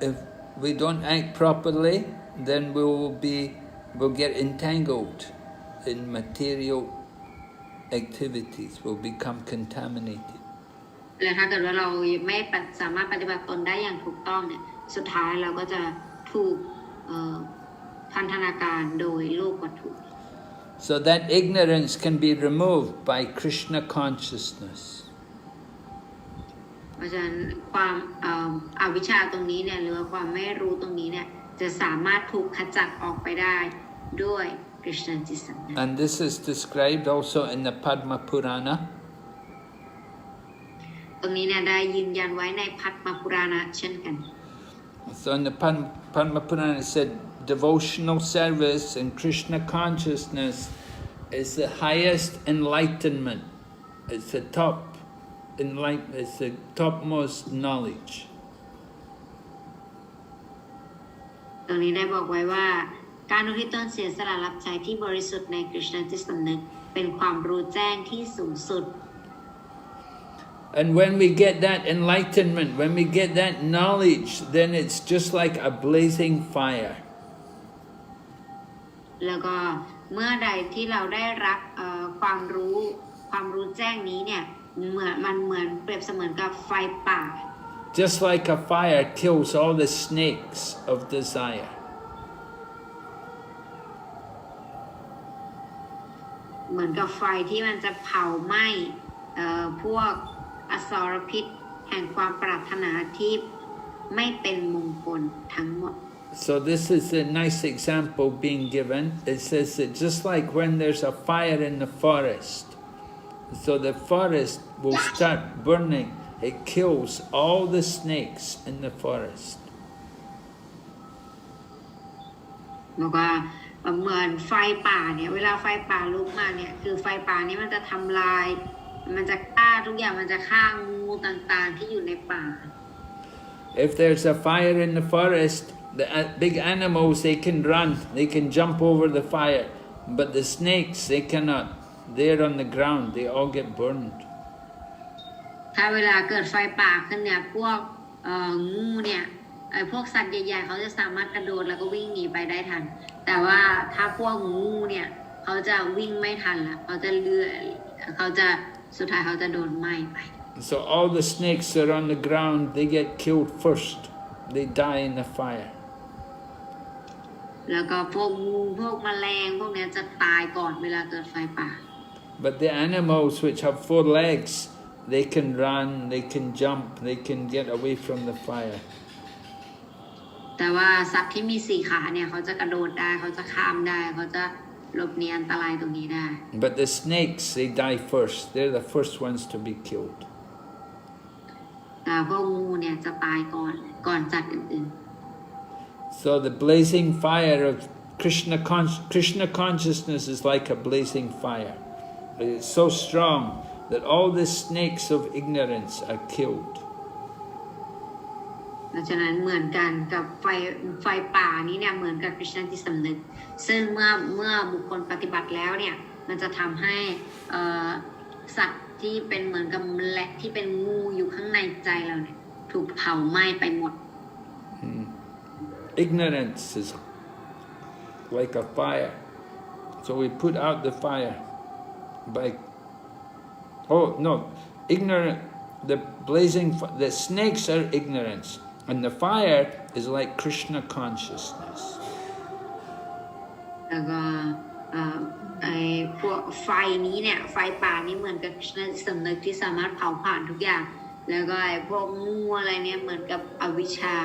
if we don't act properly, then we'll get entangled in material activities. We'll become contaminated. และถ้าเกิดว่าเราไม่สามารถปฏิบัติตนได้อย่างถูกต้องเนี่ยสุดท้ายเราก็จะถูกพันธนาการโดยโลกวัตถุ So that ignorance can be removed by Krishna consciousness. เพราะฉะนั้นความอวิชชาตรงนี้เนี่ยหรือว่าความไม่รู้ตรงนี้เนี่ยจะสามารถถูกขจัดออกไปได้ด้วยกฤษณจิตสำนึก And this is described also in the Padma Purana. ตรงนี้เนี่ยได้ยืนยันไว้ในพัทมปุราณะเช่นกัน So in the Padma Purana it said devotional service and Krishna consciousness is the highest enlightenment. It's the it's the topmost knowledge. ตรงนี้ได้บอกไว้ว่าการอุทิศตนเสียสละรับใช้ที่บริสุทธิ์ในกฤษณจิตสำนึกเป็นความรู้แจ้งที่สูงสุด And when we get that enlightenment, when we get that knowledge, then it's just like a blazing fire. แล้วก็เมื่อใดที่เราได้รับความรู้แจ้งนี้เนี่ยมันเหมือนเปรียบเสมือนกับไฟป่า Just like a fire kills all the snakes of desire. เหมือนกับไฟที่มันจะเผาไหม้พวกอสรพิษแห่งความปรารถนาที่ไม่เป็นมงคลทั้งหมด So this is a nice example being given. It says that just like when there's a fire in the forest, so the forest will start burning. It kills all the snakes in the forest. บอกว่าเหมือนไฟป่าเนี่ยเวลาไฟป่าลุกมาเนี่ยคือไฟป่านี้มันจะทำลายมันจะฆ่าทุกอย่างมันจะฆ่างูต่างๆที่อยู่ในป่า If there's a fire in the forest, the big animals, they can run, they can jump over the fire, but the snakes, they cannot. They're on the ground, they all get burned. ถ้าเวลาเกิดไฟป่าขึ้นเนี่ยพวกงูเนี่ยพวกสัตว์ใหญ่ๆเขาจะสามารถกระโดดแล้วก็วิ่งหนีไปได้ทันแต่ว่าถ้าพวกงูเนี่ยเขาจะวิ่งไม่ทันละเขาจะเขาจะสุดท้ายเขาจะโดนไหม้ไป So all the snakes that are on the ground, they get killed first. They die in the fire. แล้วก็พวกงูพวกแมลงพวกนี้จะตายก่อนเวลาเกิดไฟป่า But the animals which have 4 legs, they can run, they can jump, they can get away from the fire. แต่ว่าสัตว์ที่มี4 ขาเนี่ยเขาจะกระโดดได้เขาจะข้ามได้เขาจะหลบหนีอันตรายตรงนี้ได้ But the snakes, they die first. They're the first ones to be killed. แต่พวกงูเนี่ยจะตายก่อนสัตว์อื่นๆ So the blazing fire of Krishna consciousness is like a blazing fire. It's so strong that all the snakes of ignorance are killed. ดังนั้นเหมือนกันกับไฟป่านี้เนี่ยเหมือนกับคริสต์จิตสำนึกซึ่งเมื่อบุคคลปฏิบัติแล้วเนี่ยมันจะทำให้สัตว์ที่เป็นเหมือนกับแมลงที่เป็นงูอยู่ข้างในใจเราเนี่ยถูกเผาไหม้ไปหมด Ignorance is like a fire. So we put out the fire by ignorant. The snakes are ignorance. And the fire is like Krishna consciousness. แล้วก็พวกไฟนี้เนี่ยไฟป่านี้เหมือนกับคริสต์สำนึกที่สามารถเผาผลาญทุกอย่างแล้วก็พวกงูอะไรเนี่ยเหมือนกับอวิชชา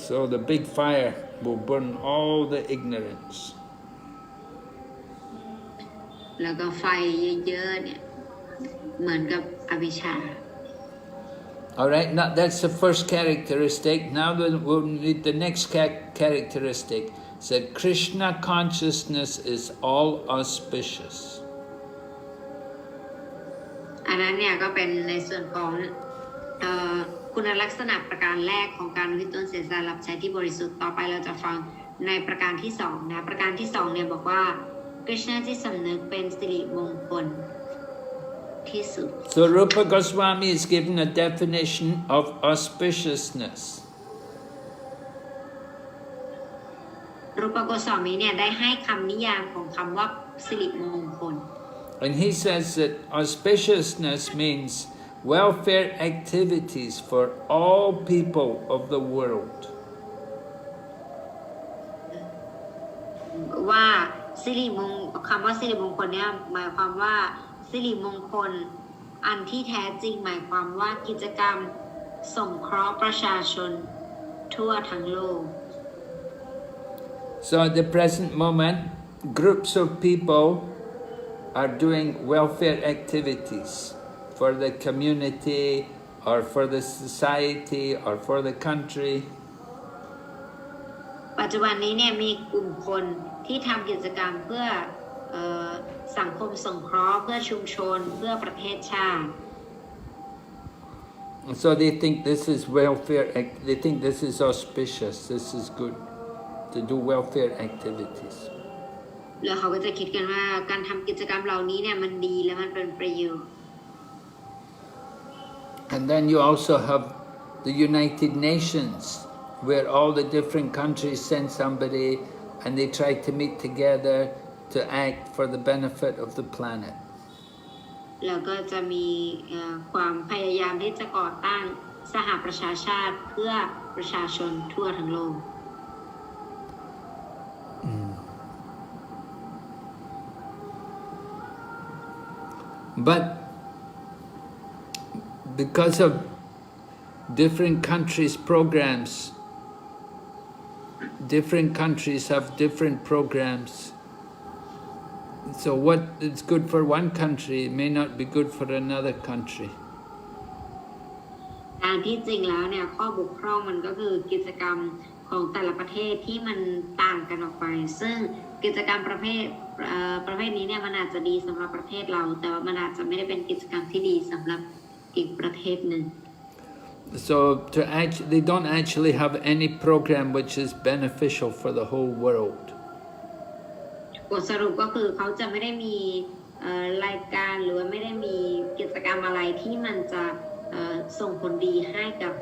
So the big fire will burn all the ignorance. แล้วก็ไฟเยอะๆเนี่ยเหมือนกับอวิชชาAlright, that's the first characteristic. Now we'll read the next characteristic. It said Krishna consciousness is all auspicious. อันนั้นเนี่ยก็เป็นในส่วนของคุณลักษณะประการแรกของการวิตนเสียสละรับใช้ที่บริสุทธิ์ต่อไปเราจะฟังในประการที่2นะประการที่2เนี่ยบอกว่าคริชนาที่สำนึกเป็นสิริมงคลSo Rupa Goswami is given a definition of auspiciousness. รูปโกสามีเนี่ยได้ให้คำนิยามของคำว่าสิริมงคล And he says that auspiciousness means welfare activities for all people of the world. ว่าคำว่าสิริมงคลเนี่ยหมายความว่าสิริมงคลอันที่แท้จริงหมายความว่ากิจกรรมสงเคราะห์ประชาชนทั่วทั้งโลก So at the present moment, groups of people are doing welfare activities for the community or for the society or for the country. ปัจจุบันนี้เนี่ยมีกลุ่มคนที่ทำกิจกรรมเพื่อสังคมสงเคราะห์เพื่อชุมชนเพื่อประเทศชาติ So they think this is welfare. They think this is auspicious. This is good to do welfare activities. แล้วเขาก็จะคิดกันว่าการทำกิจกรรมเหล่านี้เนี่ยมันดีและมันเป็นประโยชน์ And then you also have the United Nations, where all the different countries send somebody, and they try to meet together to act for the benefit of the planet. แล้วก็จะมีความพยายามที่จะก่อตั้งสหประชาชาติเพื่อประชาชนทั่วทั้งโลก But because of different countries' programs. Different countries have different programs. So what is good for one country may not be good for another country. ที่จริงแล้วเนี่ยข้อบกพร่องมันก็คือกิจกรรมของแต่ละประเทศที่มันต่างกันออกไปซึ่งกิจกรรมประเภทนี้เนี่ยมันอาจจะดีสำหรับประเทศเราแต่ว่ามันอาจจะไม่ได้เป็นกิจกรรมที่ดีสำหรับอีกประเทศหนึ่ง So they don't actually have any program which is beneficial for the whole world. บทสรุปก็คือเขาจะไม่ได้มีรายการหรือว่าไม่ได้มีกิจกรรมอะไรที่มันจะส่งผลดีให้กับ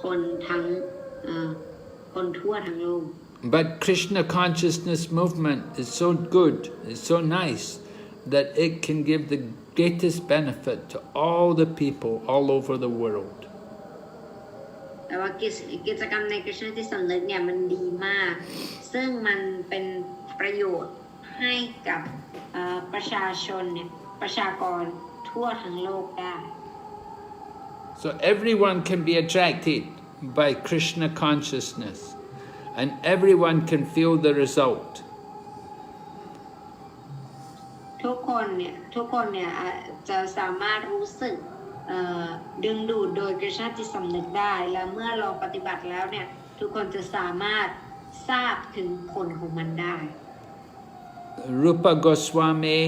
คนทั้งคนทั่วทั้งโลก But Krishna consciousness movement is so good, it's so nice that it can give the greatest benefit to all the people all over the world. แต่ว่ากิจกรรมในกฤษณจิตสำนึกเนี่ยมันดีมากซึ่งมันเป็นประโยชน์ให้กับประชาชนเนี่ยประชากรทั่วทั้งโลกได้ So everyone can be attracted by Krishna consciousness and everyone can feel the result. ทุกคนเนี่ยจะสามารถรู้สึกดึงดูดโดยกฤษณจิตสำนึกได้และเมื่อเราปฏิบัติแล้วเนี่ยทุกคนจะสามารถทราบถึงผลของมันได้ Rupa Goswami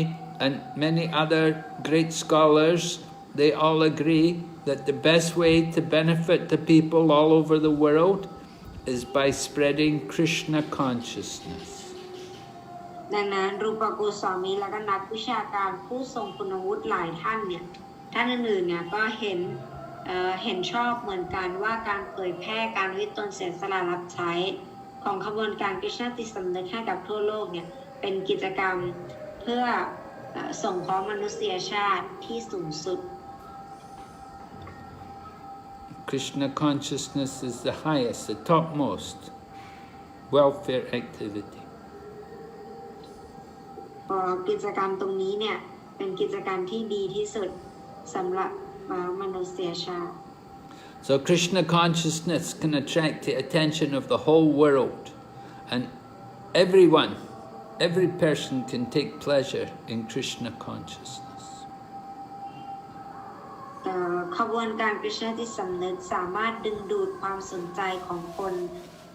and many other great scholars, they all agree that the best way to benefit the people all over the world is by spreading Krishna consciousness. ดังนั้นรูปโกสวามีและก็นักวิชาการผู้ทรงคุณวุฒิหลายท่านเนี่ยท่านอื่นๆเนี่ยก็เห็นชอบเหมือนกันว่าการเผยแพร่การวิตนเสียสละรับใช้ของขบวนการกฤษณจิตสำนึกให้กับทั่วโลกเนี่ยเป็นกิจกรรมเพื่อส่งเคราะห์มนุษยชาติที่สูงสุด Krishna consciousness is the highest, the topmost welfare activity. กิจกรรมตรงนี้เนี่ยเป็นกิจกรรมที่ดีที่สุดสำหรับมนุษยชาติ So Krishna consciousness can attract the attention of the whole world, and every person can take pleasure in Krishna consciousness. ขบวนการกฤษณจิตสำนึกสามารถดึงดูดความสนใจของคน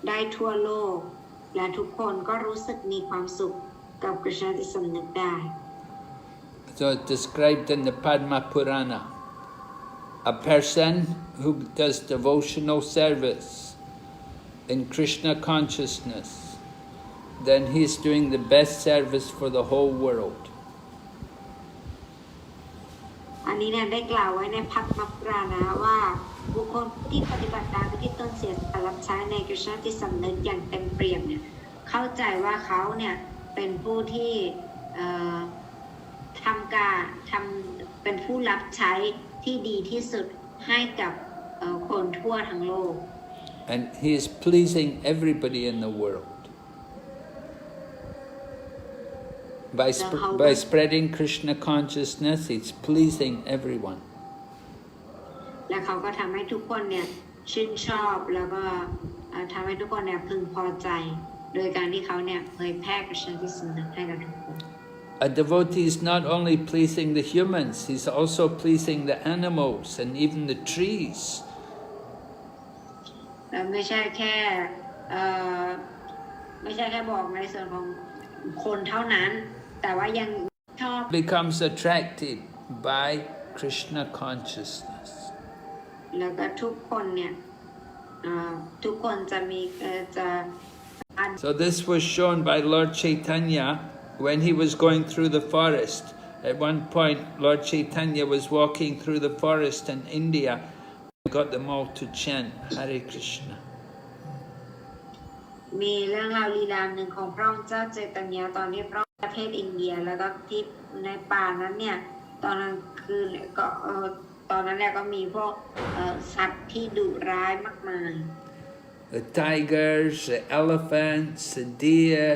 ได้ทั่วโลกและทุกคนก็รู้สึกมีความสุขกับกฤษณจิตสำนึกได้ So it's described in the Padma Purana. A person who does devotional service in Krishna consciousness, then he's doing the best service for the whole world. อันนี้เนี่ยได้กล่าวไว้ในพัทมปุรานะว่าบุคคลที่ปฏิบัติการที่ตนเสียสละรับใช้ในกฤษณจิตสำนึกอย่างเต็มเปี่ยมเนี่ยเข้าใจว่าเขาเนี่ยเป็นผู้ที่เป็นผู้รับใช้ที่ดีที่สุดให้กับคนทั่วทั้งโลก And he is pleasing everybody in the world. By spreading Krishna consciousness, he's pleasing everyone. และเขาก็ทำให้ทุกคนเนี่ยชื่นชอบแล้วก็ทำให้ทุกคนเนี่ยพึงพอใจโดยการที่เขาเนี่ยเผยแพร่กฤษณจิตสำนึกให้กับทุกคน A devotee is not only pleasing the humans, he's also pleasing the animals and even the trees. ไม่ใช่แค่บอกในส่วนของคนเท่านั้นแต่ว่ายังชอบ Becomes attracted by Krishna consciousness. แล้วก็ทุกคนเนี่ยทุกคนจะมีจะ So this was shown by Lord Chaitanya when he was going through the forest. At one point, Lord Chaitanya was walking through the forest in India. He got them all to chant Hare Krishna. มีเรื่องราวลีลาหนึ่งของพระองค์เจ้าเจตญาตอนที่พระองค์ประเทศอินเดียแล้วก็ที่ในป่านั้นเนี่ยตอนนั้นคือก็ตอนนั้นเนี่ยก็มีพวกสัตว์ที่ดุร้ายมากมาย The tigers, the elephants, the deer,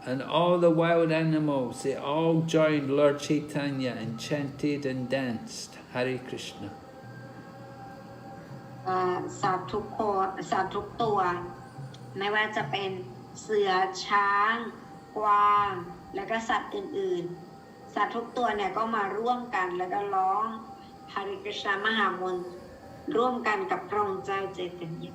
and all the wild animals, they all joined Lord Chaitanya and chanted and danced Hare Krishna. สัตว์ทุกตัวไม่ว่าจะเป็นเสือช้างกวางแล้วก็สัตว์อื่นๆสัตว์ทุกตัวเนี่ยก็มาร่วมกันแล้วก็ร้องฮาริกฤษณมหามนต์ร่วมกันกับพระองค์เจ้าเจตเนีย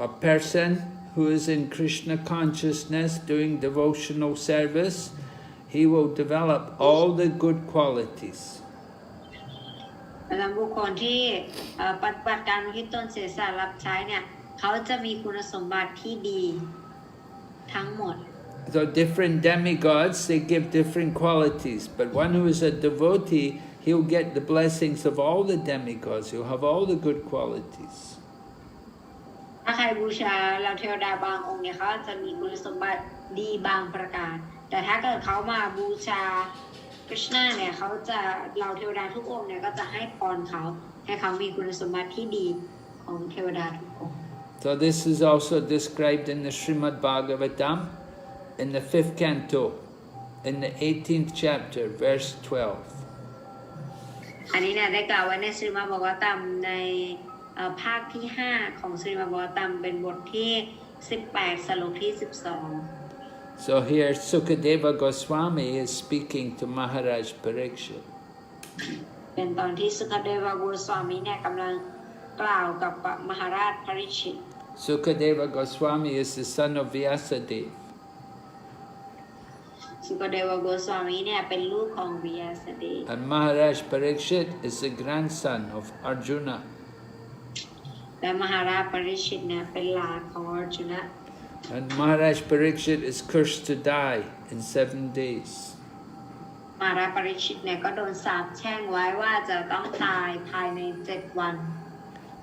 A person who is in Krishna consciousness doing devotional service, he will develop all the good qualities. บุคคลที่ปฏิบัติการที่ตนเสียสละรับใช้เนี่ยเขาจะมีคุณสมบัติที่ดีทั้งหมด So different demigods, they give different qualities, but one who is a devotee, he'll get the blessings of all the demigods, he'll have all the good qualities. ถ้าใครบูชาเหล่าเทวดาบางองค์เนี่ยเขาจะมีคุณสมบัติดีบางประการแต่ถ้าเกิดเขามาบูชาคริชนาเนี่ยเขาจะเหล่าเทวดาทุกองค์เนี่ยก็จะให้พรเขาให้เขามีคุณสมบัติที่ดีของเทวดาทุกองค์ So this is also described in the Srimad Bhagavatam in the 5th canto in the 18th chapter verse 12. อันนี้เนี่ยได้กล่าวไว้ในสรีมดบากตัมในภาคที่5ของสรีมดบากตัมเป็นบทที่18สโลกที่12 So here Sukadeva Goswami is speaking to Maharaj Parikshit. เป็นตอนที่สุคเดวะโกสวามีเนี่ยกำลังกล่าวกับมหาราชปริชิต Sukadeva Goswami is the son of Vyasadeva. สุคเดวะโกสวามีเนี่ยเป็นลูกของวิยาสเดช And Maharaj Parikshit is the grandson of Arjuna. และมหาราชปริชิตเนี่ยเป็นหลานของอร์จุนะ And Maharaj Parikshit is cursed to die in 7 days. มหาราชปริชิตเนี่ยก็โดนสาปแช่งไว้ว่าจะต้องตายภายใน7 วัน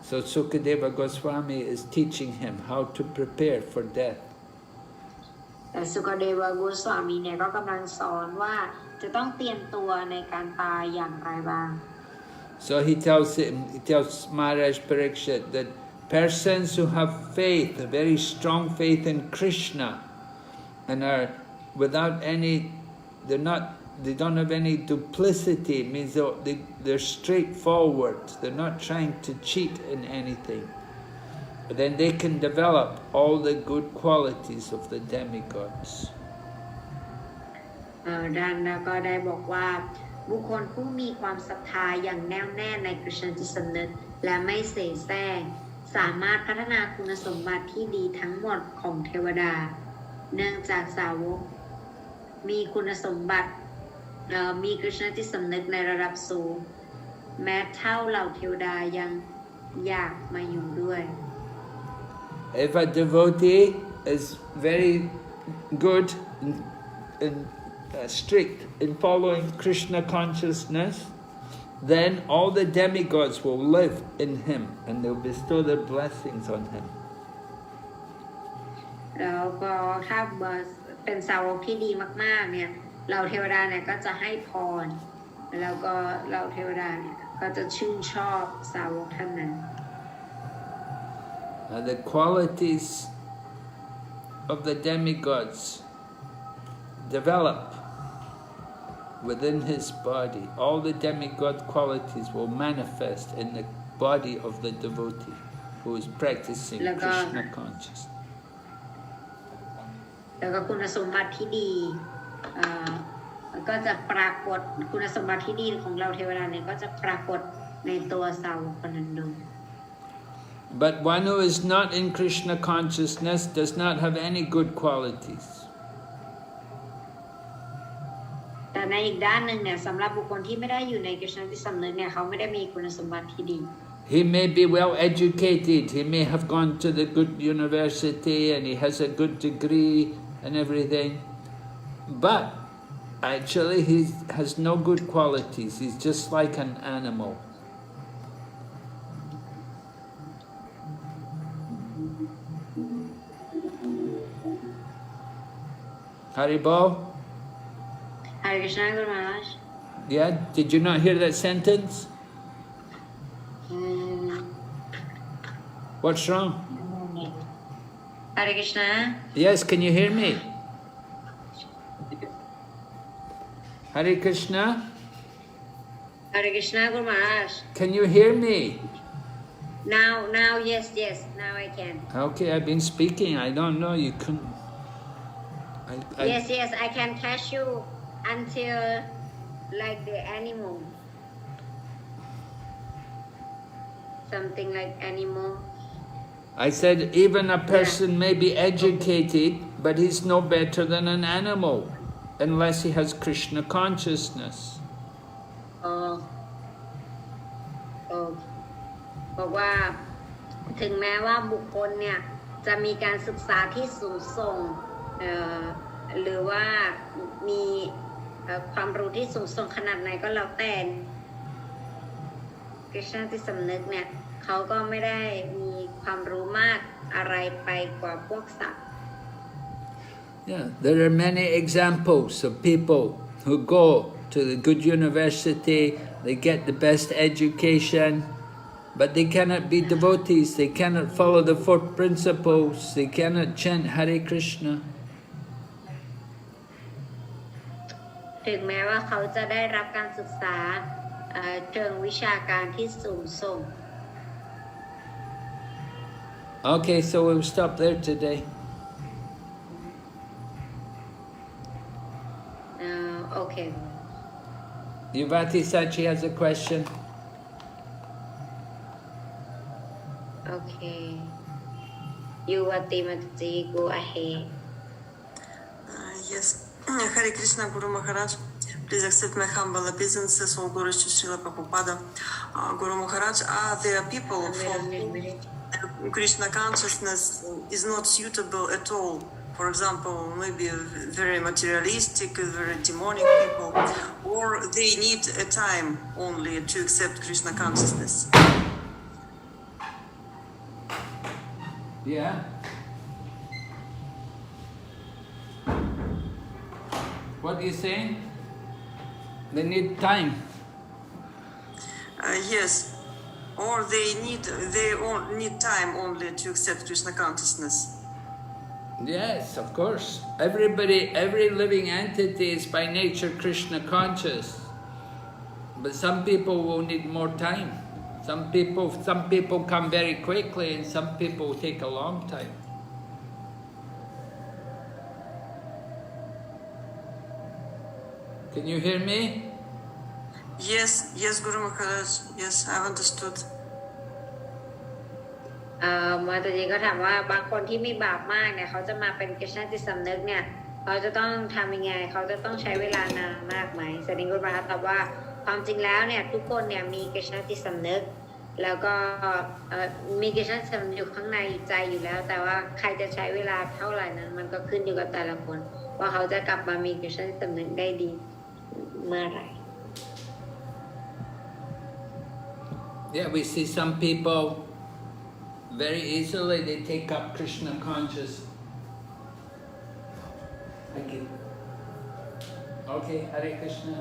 So Sukadeva Goswami is teaching him how to prepare for death. แต่สุคเดวะโกสวามีเนี่ยก็กำลังสอนว่าจะต้องเตรียมตัวในการตายอย่างไรบ้าง So he tells Maharaj Parikshit that persons who have faith, a very strong faith in Krishna, and are without any, they don't have any duplicity, means they're straightforward, they're not trying to cheat in anything. But then they can develop all the good qualities of the demigods. ดันก็ได้บอกว่าบุคคลผู้มีความศรัทธาอย่างแน่วแน่ในกฤษณจิตสำนึกและไม่เสแสร้งสามารถพัฒนาคุณสมบัติที่ดีทั้งหมดของเทวดาเนื่องจากสาวกมีคุณสมบัติมีกฤษณจิตสำนึกในระดับสูงแม้เท่าเหล่าเทวดายังอยากมาอยู่ด้วย If a devotee is very good and strict in following Krishna consciousness, then all the demigods will live in him and they'll bestow their blessings on him. แล้วก็ถ้าเป็นสาวกที่ดีมากๆเนี่ยเหล่าเทวดาเนี่ยก็จะให้พรแล้วก็เหล่าเทวดาเนี่ยก็จะชื่นชอบสาวกท่านนั้น The qualities of the demigods develop within his body. All the demigod qualities will manifest in the body of the devotee who is practicing Krishna consciousness. แล้วก็คุณสมบัติที่ดีก็จะปรากฏคุณสมบัติที่ดีของเราเทวดาเนี่ยก็จะปรากฏในตัวสาวกคนนั้นด้วย But one who is not in Krishna consciousness does not have any good qualities. แต่ในอีกด้านหนึ่งเนี่ยสำหรับบุคคลที่ไม่ได้อยู่ในกฤษณจิตสำนึกเนี่ยเขาไม่ได้มีคุณสมบัติที่ดี He may be well educated, he may have gone to the good university and he has a good degree and everything, but actually he has no good qualities, he's just like an animal. Haribol? Hare Krishna Guru Maharaj. Yeah, did you not hear that sentence? What's wrong? Hare Krishna. Yes, can you hear me? Hare Krishna? Hare Krishna, Guru Maharaj. Can you hear me? Now, yes, now I can. Okay, I've been speaking. I don't know. You couldn't. Yes, I can catch you until like the animal. Something like animal. I said even a person may be educated, but he's no better than an animal, unless he has Krishna consciousness. บอกว่าถึงแม้ว่าบุคคลเนี่ยจะมีการศึกษาที่สูงส่งหรือว่ามีความรู้ที่สูงส่งขนาดไหนก็แล้วแต่กฤษณาที่สำนึกเนี่ยเขาก็ไม่ได้มีความรู้มากอะไรไปกว่าพวกสัตว์ Yeah, there are many examples of people who go to the good university, they get the best education, but they cannot be devotees, they cannot follow the four principles, they cannot chant Hare Krishna. ถึงแม้ว่าเขาจะได้รับการศึกษาเชิงวิชาการที่สูงส่ง Okay, so we'll stop there today. Okay. Yuvati Sachi has a question. Okay. Yuvati Mataji, go ahead. Yes. Hare Krishna, Guru Maharaj. Please accept my humble obeisances, all glories to Srila Prabhupada. Guru Maharaj, are there people for whom Krishna consciousness is not suitable at all? For example, maybe very materialistic, very demonic people, or they need a time only to accept Krishna consciousness? Yeah. What are you saying? They need time. Yes. Or they need time only to accept Krishna consciousness. Yes, of course. Every living entity is by nature Krishna conscious. But some people will need more time. Some people come very quickly and some people take a long time. Can you hear me? Yes, Guru Maharaj. Yes, I've understood. มาตจีก็ถามว่าบางคนที่มีบาปมากเนี่ยเขาจะมาเป็นกฤษณาจิตสำนึกเนี่ยเขาจะต้องทำยังไงเขาจะต้องใช้เวลานานมากไหมแสดงกุลมาตอบว่าความจริงแล้วเนี่ยทุกคนเนี่ยมีกฤษณาจิตสำนึกแล้วก็มีกฤษณาจิตสำนึกอยู่ข้างในใจอยู่แล้วแต่ว่าใครจะใช้เวลาเท่าไหร่นั้นมันก็ขึ้นอยู่กับแต่ละคนว่าเขาจะกลับมามีกฤษณาจิตสำนึกได้ดีเมื่อไหร่ Yeah, we see some people very easily they take up Krishna conscious. Thank you. Okay, Hare Krishna.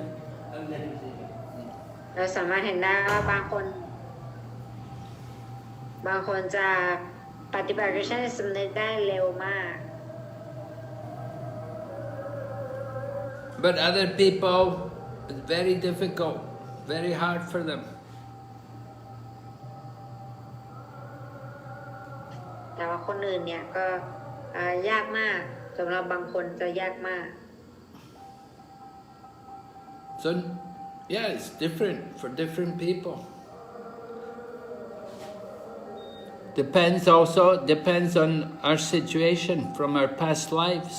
เราสามารถเห็นได้ว่าบางคนจะปฏิบัติกฤษณาจิตสำนึกได้เร็วมาก But other people, it's very difficult, very hard for them. แต่ว่าคนอื่นเนี่ยก็ยากมากสำหรับบางคนจะยากมาก So, yeah, it's different for different people. Depends on our situation from our past lives.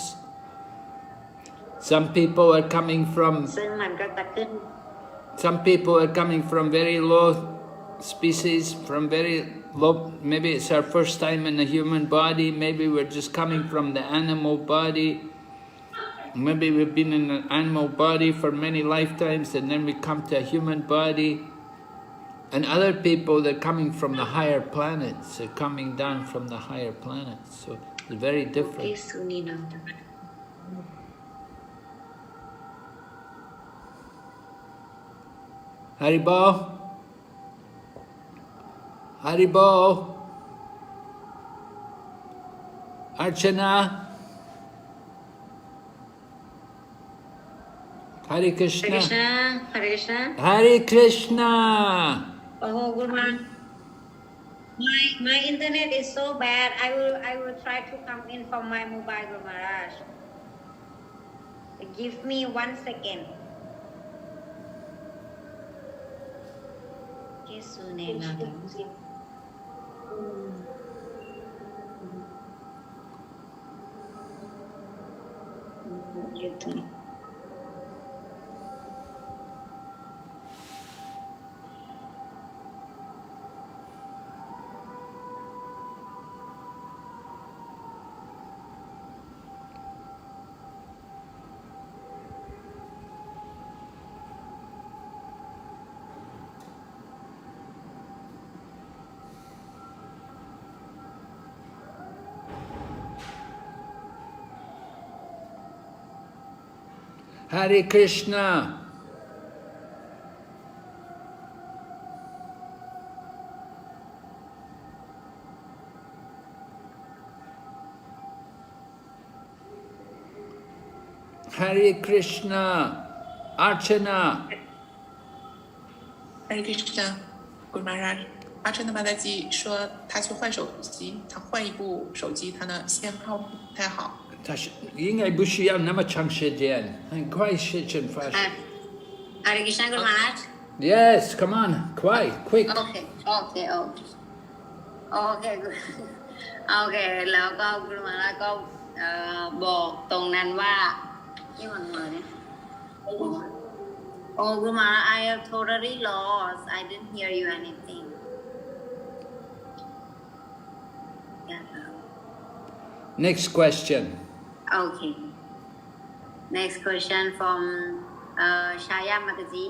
Some people are coming from ซึ่งมันก็จะขึ้น Some people are coming from very low species, from very low, maybe it's our first time in the human body, maybe we're just coming from the animal body, maybe we've been in an animal body for many lifetimes and then we come to a human body. And other people, they're coming from the higher planets, they're coming down from the higher planets, so it's very different. Haribo, Haribo, Archana. Hare ฮาริ Krishna. คริชนาฮาริคริชนา Hare Krishna. โอ้โหคุณมา my internet is so bad I will try to come in from my mobile Guru Maharaj give me 1 second เกสุเนนาทังสิHare Krishna. Hare Krishna. Archana. 哈利克什纳，古玛拉，阿琛的马达基说他去换手机，他换一部手机，他的信号不太好。Inga bushiya nama changshedian. And quite shitchen fast. ฮาริคริชนากุมาราช Yes, come on. Quite, quick. โอเคแล้วก็กุมาราชก็บอกตรงนั้นว่าที่มันมาเนี่ยโอ้กุมาราช I am totally lost I didn't hear you anything Next question. Okay next question from Shaya Mataji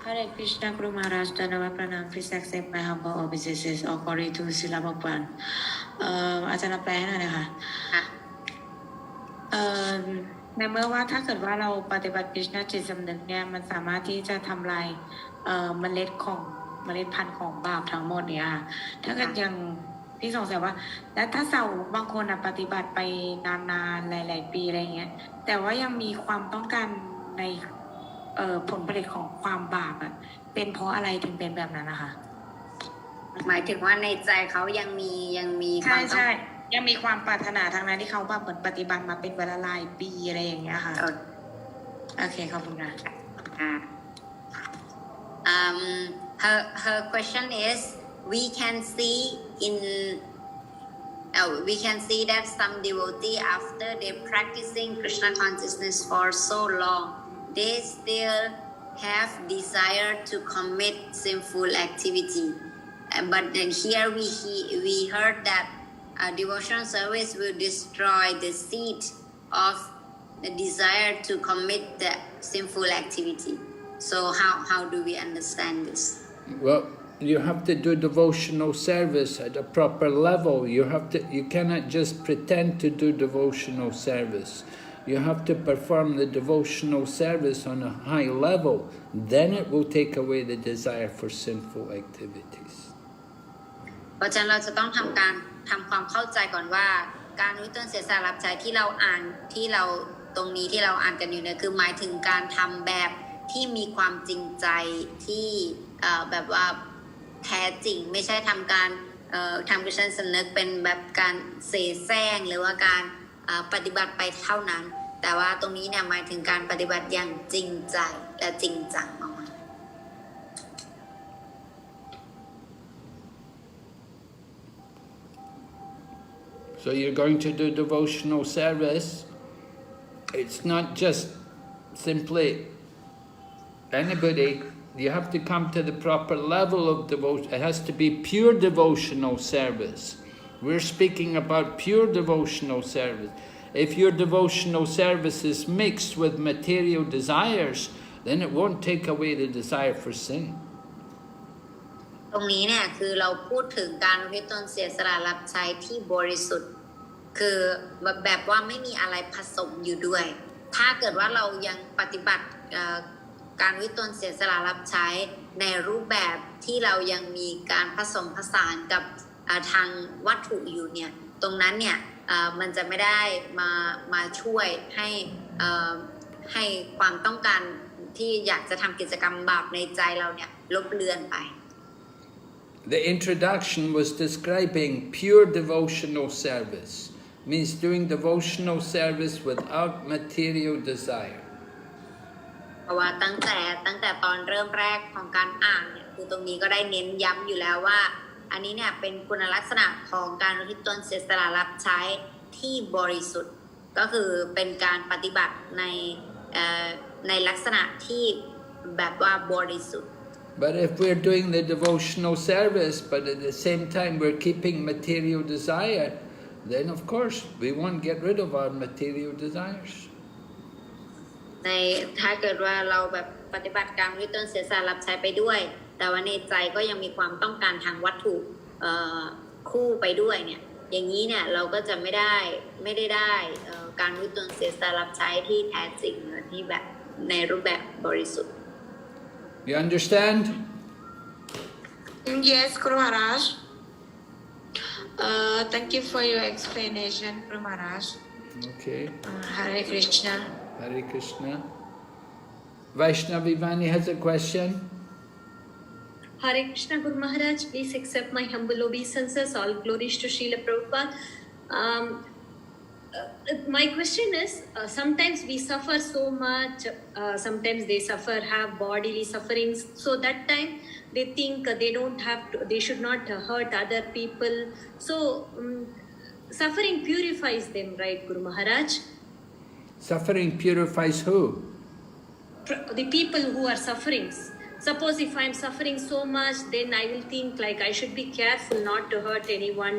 Hare Krishna Guru Maharaj Dhanavad Pranam please accept my humble obeisances or glory to Srila Bhagwan อาจารย์แปลให้หน่อยนะคะ ค่ะ ในเมื่อว่าถ้าเกิดว่าเราปฏิบัติกฤษณจิตสำนึกเนี่ยมันสามารถที่จะทำลายเมล็ดพันธุ์ของบาปทั้งหมดเนี่ยค่ะถ้าเกิดยังพี่สงสัยว่าแล้วถ้าเสาบางคนปฏิบัติไปนานๆหลายๆปีอะไรเงี้ยแต่ว่ายังมีความต้องการในผลผลิตของความบาปเป็นเพราะอะไรถึงเป็นแบบนั้นนะคะหมายถึงว่าในใจเขายังมีความต้อง ใช่ยังมีความปรารถนาทางนั้นที่เขาแบบเหมือนปฏิบัติมาเป็นเวลาหลายปีอะไรอย่างเงี้ยค่ะโอเคขอบคุณค่ะher question is we can see that some devotee after they practicing Krishna consciousness for so long they still have desire to commit sinful activity but then here we heard that devotional service will destroy the seed of the desire to commit the sinful activity. So how do we understand this? Well, you have to do devotional service at a proper level. You cannot just pretend to do devotional service. You have to perform the devotional service on a high level. Then it will take away the desire for sinful activities. เพราะฉะนั้นเราจะต้องทำความเข้าใจก่อนว่าการอุทิศตนเสียสละรับใช้ที่เราอ่านตรงนี้ที่เราอ่านกันอยู่เนี่ยคือหมายถึงการทำแบบที่มีความจริงใจที่แบบว่าแท้จริงไม่ใช่ทำการทำกฤษณสำนึกเป็นแบบการเสแสร้งหรือว่าการปฏิบัติไปเท่านั้นแต่ว่าตรงนี้เนี่ยหมายถึงการปฏิบัติอย่างจริงใจและจริงจังมาก So you're going to do devotional service. It's not just simply anybody. You have to come to the proper level of devotion. It has to be pure devotional service. We're speaking about pure devotional service. If your devotional service is mixed with material desires, then it won't take away the desire for sin. ตรงนี้เนี่ยคือเราพูดถึงการอุทิศตนเสียสละรับใช้ที่บริสุทธิ์คือแบบว่าไม่มีอะไรผสมอยู่ด้วยถ้าเกิดว่าเรายังปฏิบัติการอุทิศตนเสียสละรับใช้ในรูปแบบที่เรายังมีการผสมผสานกับทางวัตถุอยู่เนี่ยตรงนั้นเนี่ยมันจะไม่ได้มาช่วย ให้ความต้องการที่อยากจะทำกิจกรรมบาปในใจเราเนี่ยลบเลือนไป The introduction was describing pure devotional service, means doing devotional service without material desire. เพราะว่าตั้งแต่ตอนเริ่มแรกของการอ่านเนี่ยคือตรงนี้ก็ได้เน้นย้ำอยู่แล้วว่าอันนี้เนี่ยเป็นคุณลักษณะของการอุทิศตนเสียสละรับใช้ที่บริสุทธิ์ก็คือเป็นการปฏิบัติในลักษณะที่แบบว่าบริสุทธิ์ But if we're doing the devotional service, but at the same time we're keeping material desire, then of course we won't get rid of our material desires. ในถ้าเกิดว่าเราแบบปฏิบัติการอุทิศตนเสียสละรับใช้ไปด้วยแต่ว่าในใจก็ยังมีความต้องการทางวัตถุคู่ไปด้วยเนี่ยอย่างนี้เนี่ยเราก็จะไม่ได้การอุทิศตนเสียสละรับใช้ที่แท้จริงที่แบบในรูปแบบบริสุทธิ์ You understand? Yes, Guru Maharaj. Thank you for your explanation, Guru Maharaj. Okay. Hare Krishna. Hare Krishna. Vaishnavivani has a question. Hare Krishna Guru Maharaj, please accept my humble obeisances. All glories to Srila Prabhupada. My question is, sometimes we suffer so much, sometimes they have bodily sufferings, so that time they think they should not hurt other people. So, suffering purifies them, right, Guru Maharaj? Suffering purifies who? The people who are suffering. Suppose if I am suffering so much, then I will think like I should be careful not to hurt anyone.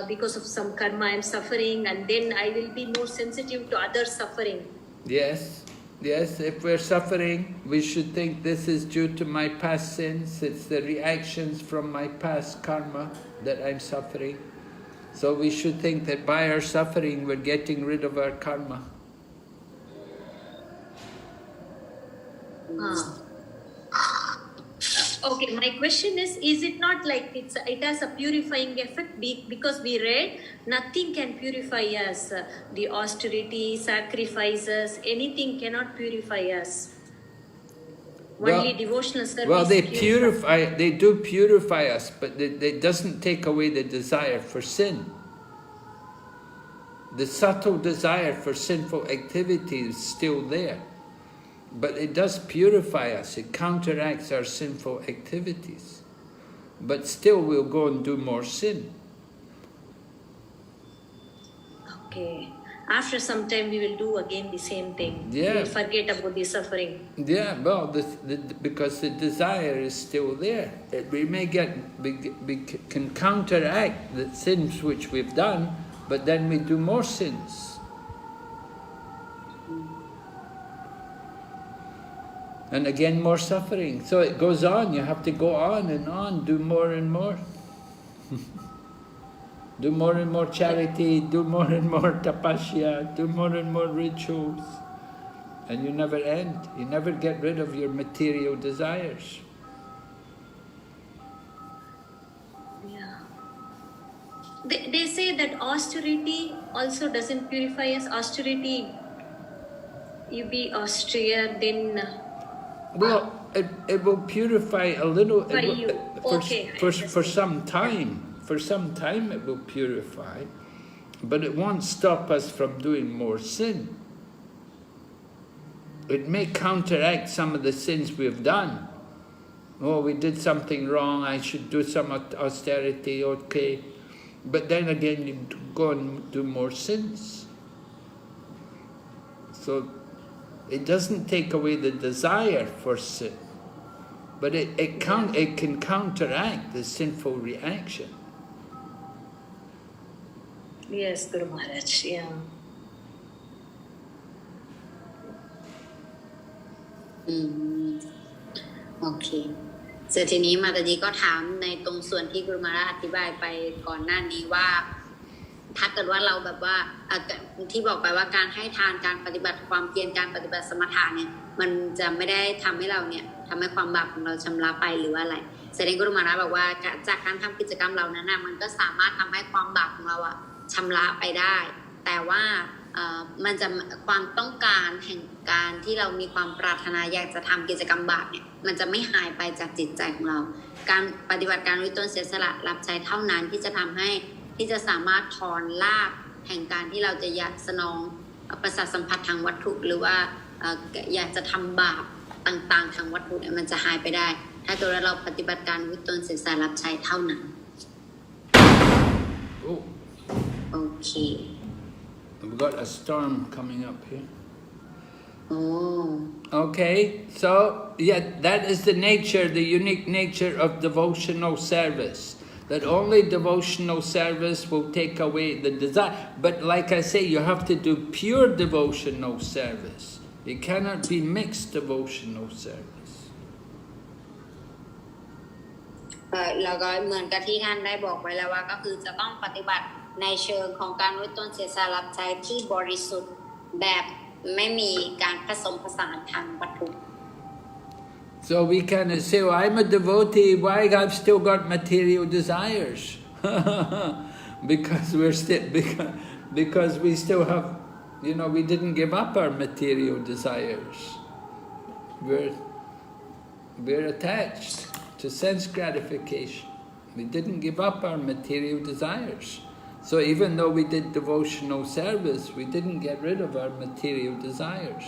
Because of some karma I am suffering, and then I will be more sensitive to others' suffering. Yes, if we're suffering, we should think this is due to my past sins, it's the reactions from my past karma that I'm suffering. So we should think that by our suffering we're getting rid of our karma. Okay, my question is it not like it has a purifying effect? Because we read, nothing can purify us. The austerity, sacrifices, anything cannot purify us. Only devotional service. Well, they do purify us, but it doesn't take away the desire for sin. The subtle desire for sinful activity is still there. But it does purify us, it counteracts our sinful activities. But still we'll go and do more sin. Okay. After some time we will do again the same thing. Yeah. We will forget about the suffering. Yeah, well, because the desire is still there. We may can counteract the sins which we've done, but then we do more sins. And again, more suffering. So it goes on. You have to go on and on, do more and more. Do more and more charity, do more and more tapasya, do more and more rituals. And you never end. You never get rid of your material desires. Yeah. They say that austerity also doesn't purify us. Austerity, you be austere, then... Well, it will purify a little. For some time. For some time it will purify, but it won't stop us from doing more sin. It may counteract some of the sins we've done. Oh, we did something wrong, I should do some austerity, okay. But then again, you go and do more sins. So, it doesn't take away the desire for sin, but it can counteract the sinful reaction. Yes, Guru Maharaj, yeah. Okay. เสร็จทีนี้มาตาจีก็ถามในตรงส่วนที่กุรุมาราอธิบายไปก่อนหน้านี้ว่าถ้าเกิดว่าเราแบบว่าที่บอกไปว่าการให้ทานการปฏิบัติความเพียรการปฏิบัติสมถะเนี่ยมันจะไม่ได้ทำให้เราเนี่ยทำให้ความบาปของเราชำระไปหรือว่าอะไรแสดงกุรุมาราบอกว่าจากการทำกิจกรรมเหล่านั้นนะมันก็สามารถทำให้ความบาปของเราชำระไปได้แต่ว่า มันจะความต้องการแห่งการที่เรามีความปรารถนาอยากจะทำกิจกรรมบาปเนี่ยมันจะไม่หายไปจากจิตใจของเราการปฏิบัติการด้วยตนเสียสละรับใช้เท่านั้นที่จะทำให้ที่จะสามารถถอนรากแห่งการที่เราจะอยากสนองประสาทสัมผัสทางวัตถุหรือว่าอยากจะทำบาปต่างๆทางวัตถุเนี่ยมันจะหายไปได้ถ้าตัวเราปฏิบัติการด้วยตนเสียสละรับใช้เท่านั้นโอเค We've got a storm coming up here. Oh. Okay, so yeah, that is the nature, the unique nature of devotional service. That only devotional service will take away the desire. But like I say, you have to do pure devotional service. It cannot be mixed devotional service. แล้วก็เหมือนกับที่ท่านได้บอกไว้แล้วว่าก็คือจะต้องปฏิบัติในเชิงของการด้วยตนเสียสละรับใช้ที่บริสุทธิ์แบบไม่มีการผสมผสานทางวัตถุ So we cannot say, well, I'm a devotee, why I've still got material desires? because we still have, you know, we didn't give up our material desires. We're attached to sense gratification. We didn't give up our material desires. So even though we did devotional service, we didn't get rid of our material desires.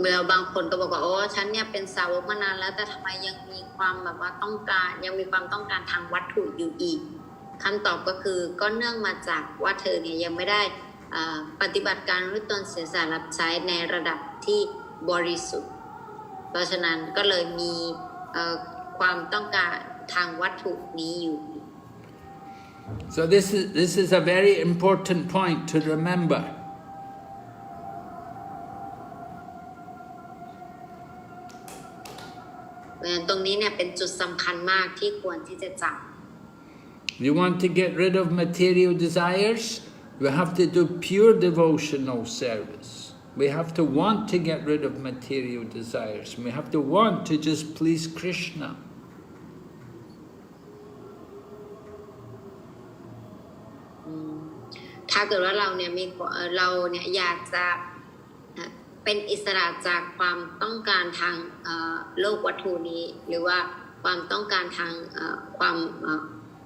แล้วบางคนก็บอกว่าโอ้ฉันเนี่ยเป็นสาวกมานานแล้วแต่ทำไมยังมีความแบบว่าต้องการยังมีความต้องการทางวัตถุอยู่อีกคำตอบก็คือก็เนื่องมาจากว่าเธอเนี่ยยังไม่ได้ปฏิบัติการด้วยตนเสียสละรับใช้ในระดับที่บริสุทธิ์เพราะฉะนั้นก็เลยมีความต้องการทางวัตถุนี้อยู่ So this is a very important point to remember. ตรงนี้เนี่ยเป็นจุดสำคัญมากที่ควรที่จะจำ You want to get rid of material desires? We have to do pure devotional service. We have to want to get rid of material desires. We have to want to just please Krishna. ถ้าเกิดว่าเราเนี่ยอยากจะเป็นอิสระจากความต้องการทางโลกวัตถุนี้หรือว่าความต้องการทางความ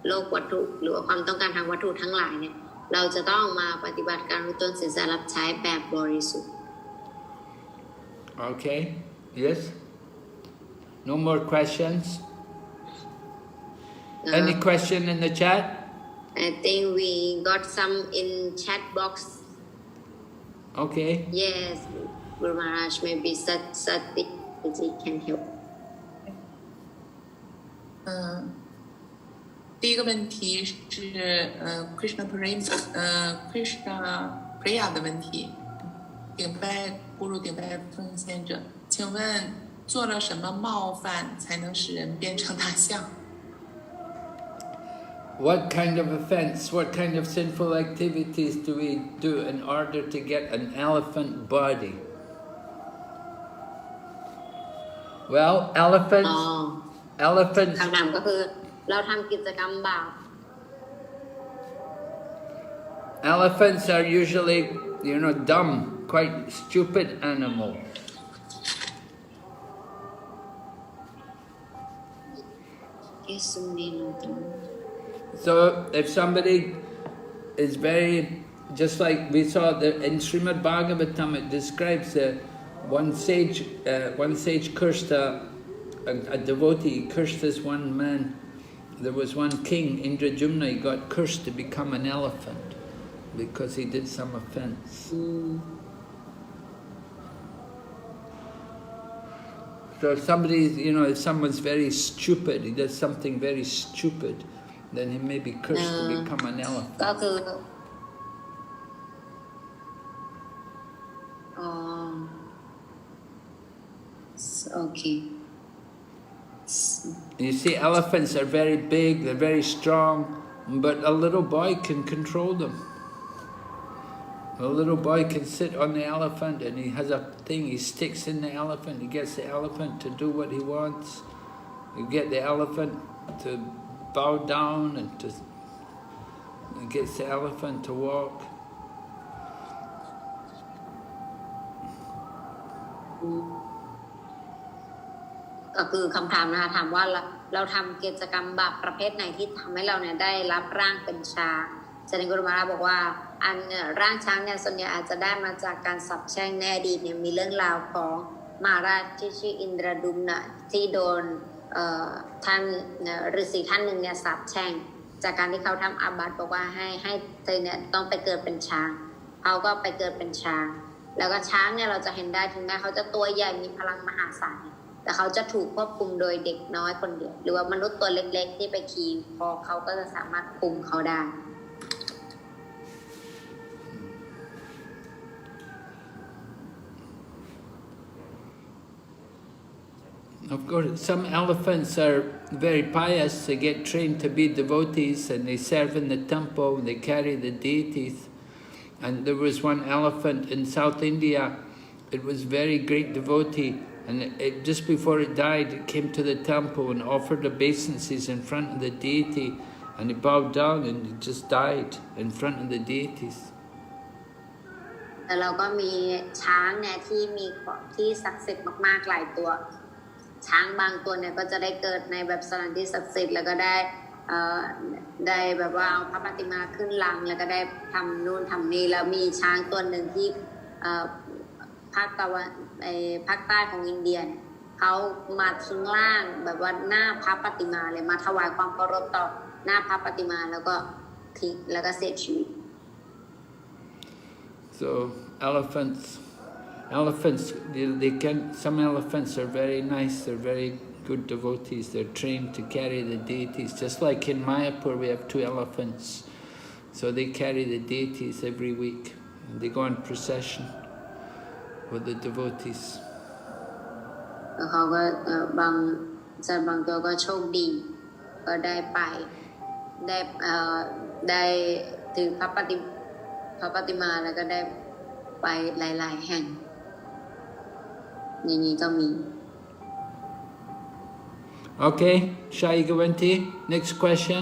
โลกวัตถุหรือว่าความต้องการทางวัตถุทั้งหลายเนี่ยเราจะต้องมาปฏิบัติการด้วยตนเสียสละรับใช้แบบบริสุทธิ์ Okay, yes? No more questions? Any question in the chat? I think we got some in chat box. Okay. Yes, Guru Maharaj, maybe Sati can help. 第一个问题是Krishna Priya 的问题，步入顶拜奉献者，请问做了什么冒犯才能使人变成大象？ What kind of offense, what kind of sinful activities do we do in order to get an elephant body? Well, elephants คำถามก็คือเราทำกิจกรรมบาป Elephants are usually, you know, dumb, quite stupid animals. So if somebody is very, just like we saw in Srimad Bhagavatam, it describes one sage cursed a devotee, cursed this one man. There was one king, Indrajumna, he got cursed to become an elephant because he did some offense. So if if someone's very stupid, he does something very stupid, then he may be cursed to become an elephant. ก็คือokay. You see, elephants are very big, they're very strong, but a little boy can control them. A little boy can sit on the elephant and he has a thing, he sticks in the elephant, he gets the elephant to do what he wants. You get the elephant to bow down and gets the elephant to walk. ก็คือคำถามนะคะถามว่าเราทำกิจกรรมบาปประเภทไหนที่ทำให้เราเนี่ยได้รับร่างเป็นช้างอาจารย์กุลมาราบอกว่าร่างช้างเนี่ยส่วนใหญ่อาจจะได้มาจากการสับแช่งในอดีตเนี่ยมีเรื่องราวของมหาราชที่ชื่ออินทรดุมนะที่โดนท่านฤาษีท่านหนึ่งเนี่ยสับแช่งจากการที่เขาทำอาบัติบอกว่าให้เธอเนี่ยต้องไปเกิดเป็นช้างเขาก็ไปเกิดเป็นช้างแล้วก็ช้างเนี่ยเราจะเห็นได้ถึงแม้เขาจะตัวใหญ่มีพลังมหาศาลแต่เขาจะถูกควบคุมโดยเด็กน้อยคนเดียวหรือว่ามนุษย์ตัวเล็กๆที่ไปขี่พอเขาก็จะสามารถคุมเขาได้ Of course, some elephants are very pious. They get trained to be devotees and they serve in the temple and they carry the deities. And there was one elephant in South India. It was very great devotee. And just before it died, it came to the temple and offered obeisances in front of the deity. And it bowed down and it just died in front of the deities. แต่เราก็มีช้างเนี่ยที่ศักดิ์สิทธิ์มากๆหลายตัวช้างบางตัวเนี่ยก็จะได้เกิดในแบบสถานที่ศักดิ์สิทธิ์แล้วก็ได้แบบว่าเอาพระปฏิมาขึ้นลังแล้วก็ได้ทำนู่นทำนี่แล้วมีช้างตัวหนึ่งที่ภาคใต้ของอินเดียเขามาทิ้งร่างแบบว่าหน้าพระปฏิมาเลยมาถวายความเคารพต่อหน้าพระปฏิมาแล้วก็ทิ้งแล้วก็เสียชีวิต So elephants, some elephants are very nice, they're very good devotees, they're trained to carry the deities. Just like in Mayapur we have 2 elephants, so they carry the deities every week. And they go on procession with the devotees. เขาก็บางตัวก็โชคดีก็ได้ไปได้ถือพระปฏิมาแล้วก็ได้ไปหลายๆแห่งอย่างนี้ก็มี Okay, Shai Gawanti, next question.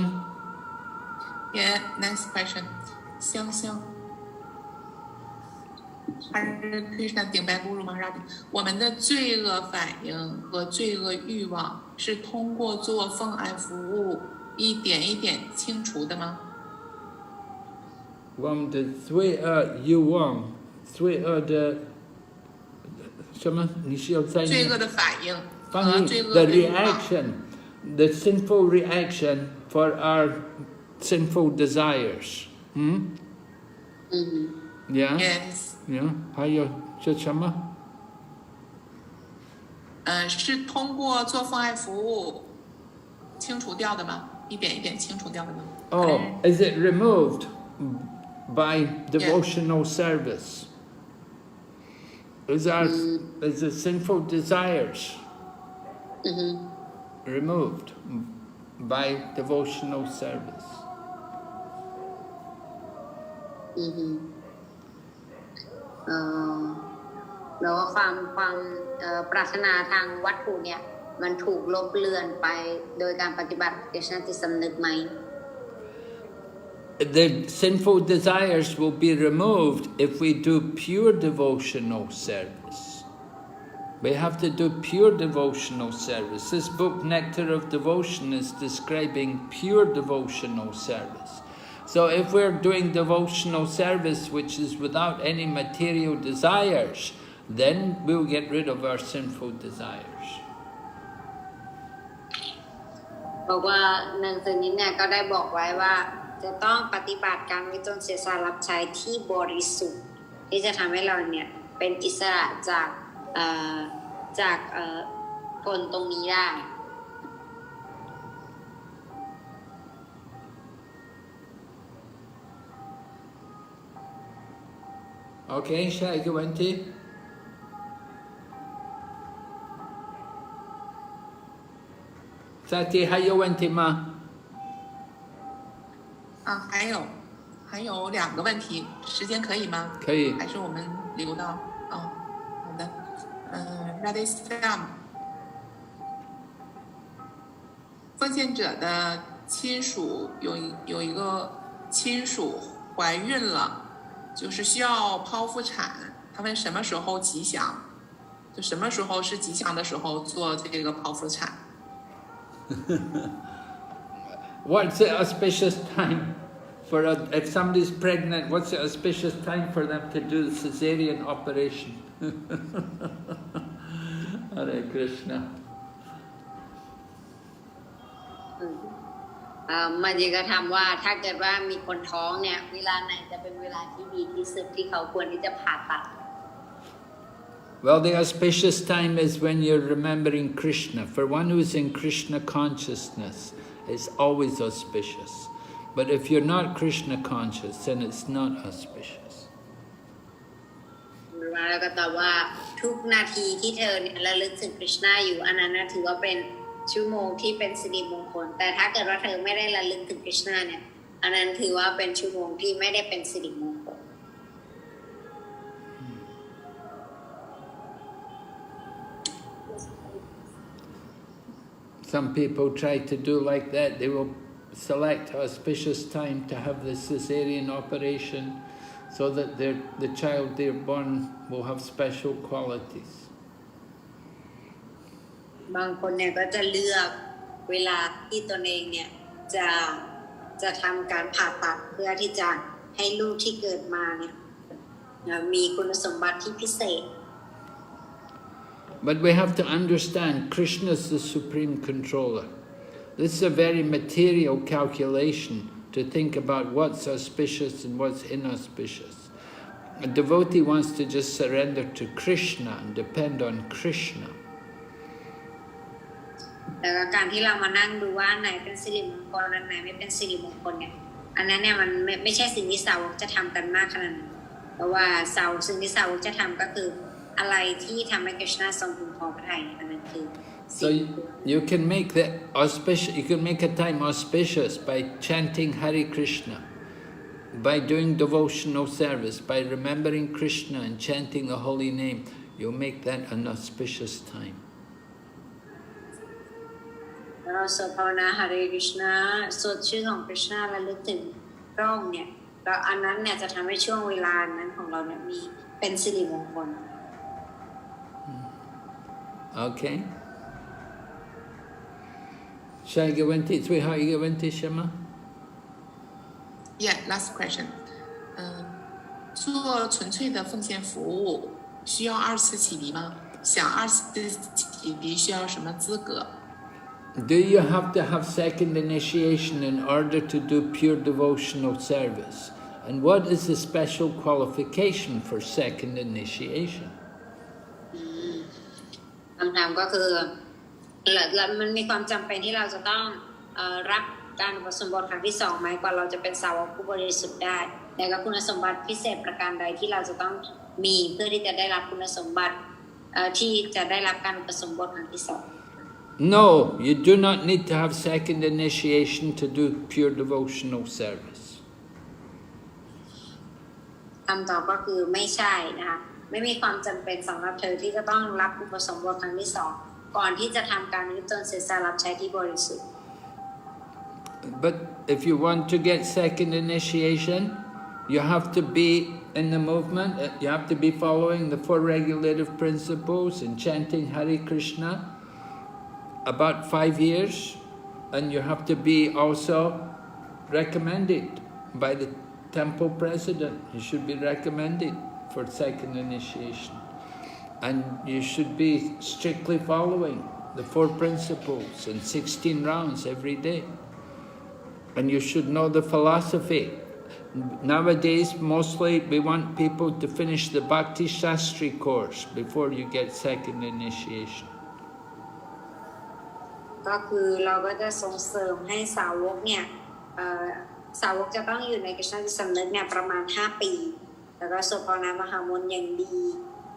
Yeah, next question. 香香。Krishna 顶白咕噜玛哈拉蒂，我们的罪恶反应和罪恶欲望是通过做奉爱服务一点一点清除的吗？我们的罪恶欲望，罪恶的什么？你是要在罪恶的反应和罪恶 the 的欲望。 reaction, the sinful reaction for our sinful desires. Yeah. Yes. Yeah. 还有是什么？是通过做奉爱服务清除掉的吗？一点一点清除掉的吗？ Oh, is it removed by devotional service? Is the sinful desires removed by devotional service? แล้วก็ความปรารถนาทางวัตถุเนี่ยมันถูกลบเลือนไปโดยการปฏิบัติเดชนจิตสำนึกไหม The sinful desires will be removed if we do pure devotional service. We have to do pure devotional service. This book, Nectar of Devotion, is describing pure devotional service. So if we're doing devotional service which is without any material desires, then we'll get rid of our sinful desires. บอกว่าหนังสือนี้เนี่ยก็ได้บอกไว้ว่าจะต้องปฏิบัติการวิจารณ์เสียสละรับใช้ที่บริสุทธิ์ที่จะทำให้เราเนี่ยเป็นอิสระจากผลตรงนี้ได้ Okay, Shai Gawanti. Sati, 还有问题吗？还有2个问题，时间可以吗？可以。还是我们留到好的。Radhe Sam，奉献者的亲属有一个亲属怀孕了，就是需要剖腹产，他们什么时候吉祥？就什么时候是吉祥的时候做这个剖腹产？ What's the auspicious time for if somebody's pregnant? What's the auspicious time for them to do the cesarean operation? Hare Krishna. มันยังก็ถามว่าถ้าเกิดว่ามีคนท้องเนี่ยเวลาไหนจะเป็นเวลาที่ดีที่สุดที่เขาควรที่จะผ่าตัด Well, the auspicious time is when you're remembering Krishna. For one who's in Krishna consciousness, it's always auspicious. But if you're not Krishna conscious, then it's not auspicious. แล้วก็ตอบว่าทุกนาทีที่เธอเนี่ยระลึกถึงคริชนาอยู่อันนั้นถือว่าเป็นชั่วโมงที่เป็นสิริมงคลแต่ถ้าเกิดว่าเธอไม่ได้ระลึกถึงคริชนาเนี่ยอันนั้นถือว่าเป็นชั่วโมงที่ไม่ได้เป็นสิริมงคล Some people try to do like that. They will select auspicious time to have the cesarean operation so that the child they're born will have special qualities. บางคนเนี่ยก็จะเลือกเวลาที่ตนเองเนี่ยจะทำการผ่าตัดเพื่อที่จะให้ลูกที่เกิดมาเนี่ยมีคุณสมบัติที่พิเศษ But we have to understand Krishna is the supreme controller. This is a very material calculation to think about what's auspicious and what's inauspicious. A devotee wants to just surrender to Krishna and depend on Krishna. แต่การที่เรามานั่งดูว่าไหนเป็นสิริมงคลอันไหนไม่เป็นสิริมงคลเนี่ยอันนั้นเนี่ยมันไม่ใช่สิ่งที่สาวกจะทำกันมากขนาดนั้นเพราะว่าสิ่งที่สาวกจะทำก็คืออะไรที่ทำให้คริชนาทรงพึงพอพระทัยอันนั้นคือ So you can make the auspicious. You can make a time auspicious by chanting Hare Krishna, by doing devotional service, by remembering Krishna and chanting the holy name. You'll make that an auspicious time. เราสวดภาวนาหเรคริชนาสวดชื่อของคริชนาและลึกถึงพระองค์เนี่ยแล้วอันนั้นเนี่ยจะทำให้ช่วงเวลานั้นของเราเนี่ยมีเป็นสิริมงคล Okay. Shall I go into it? Sweetheart, you go into Shema? Yeah, last question. 做纯粹的奉献服务需要二次启迪吗？想二次启迪需要什么资格？ Do you have to have second initiation in order to do pure devotional service? And what is the special qualification for second initiation? คำถามก็คือมันมีความจำเป็นที่เราจะต้องรับการอุปสมบทครั้งที่สองไหมกว่าเราจะเป็นสาวกผู้บริสุทธิ์ได้แต่ก็คุณสมบัติพิเศษประการใดที่เราจะต้องมีเพื่อที่จะได้รับคุณสมบัติที่จะได้รับการอุปสมบทครั้งที่สอง No, you do not need to have second initiation to do pure devotional service. คำตอบก็คือไม่ใช่นะคะไม่มีความจำเป็นสำหรับเธอที่จะต้องรับอุปสมบทครั้งที่สองก่อนที่จะทำการยึดตนเสียสละรับใช้ที่บริสุทธิ์ But if you want to get second initiation, you have to be in the movement, you have to be following the four regulative principles and chanting Hare Krishna about 5 years, and you have to be also recommended by the temple president. You should be recommended for second initiation. And you should be strictly following the four principles and 16 rounds every day. And you should know the philosophy. Nowadays, mostly we want people to finish the Bhakti Shastri course before you get second initiation. ก็คือเราก็จะส่งเสริมให้สาวกเนี่ยสาวกจะต้องอยู่ในกฤษณจิตสำนึกเนี่ยประมาณ5 ปีแล้วก็สวดภาวนามหามนต์อย่างดี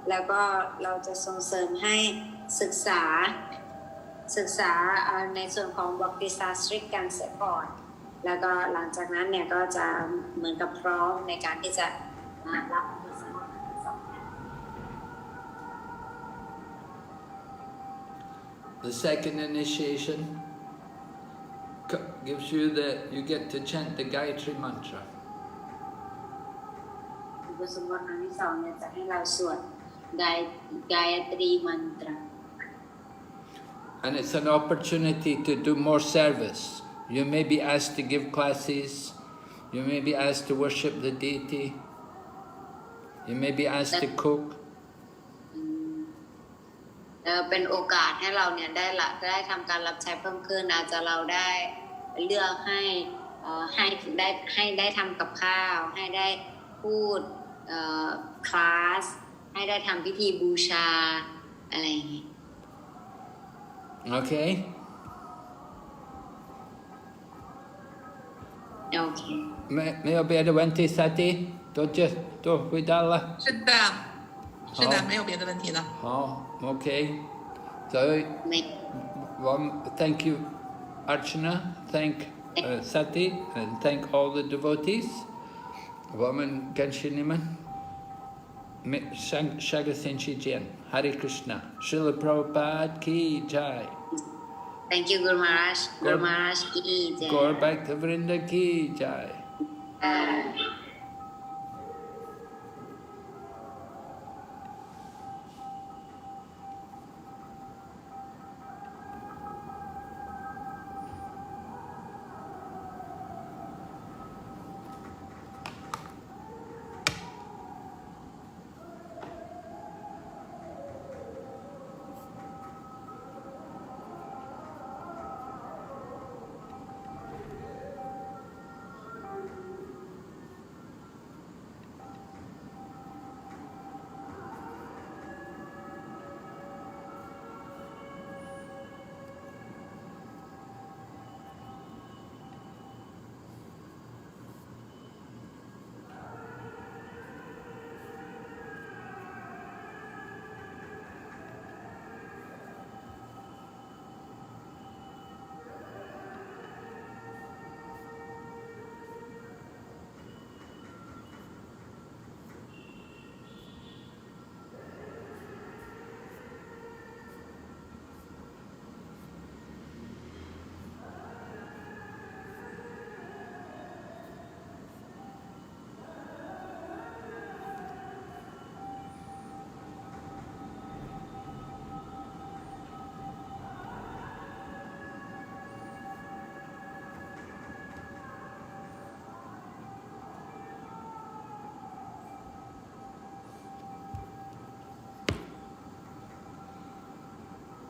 แล้วก็เราจะส่งเสริมให้ศึกษาในส่วนของบัพติศาสตริกกันเสียก่อนแล้วก็หลังจากนั้นเนี่ยก็จะเหมือนกับพร้อมในการที่จะรับอุปสมบทที่สอง The second initiation, gives you you get to chant the Gayatri mantra. อุปสมบทครั้งที่สองเนี่ยจะให้เราสวดกายตรีมันตรา And it's an opportunity to do more service. You may be asked to give classes. You may be asked to worship the deity. You may be asked to cook. เป็นโอกาสให้เราเนี่ยได้ทำการรับใช้เพิ่มขึ้นอาจจะเราได้เลือกให้ได้ทำกับข้าวให้ได้พูดคลาสให้ได้ทำพิธีบูชาอะไรอย่างงี้ Okay? Okay. May I be able to went to Sati? Don't we dalla? 是的，是的，没有别的问题了。 Oh, okay. So, thank you, Archana. Thank Sati, and thank all the devotees. Woman Ganshiniman. Shagasinchi Jen. Hare Krishna. Srila Prabhupada ki jai. Thank you, Guru Maharaj. Guru Maharaj ki jai. Gaur Bhakta Vrinda ki jai.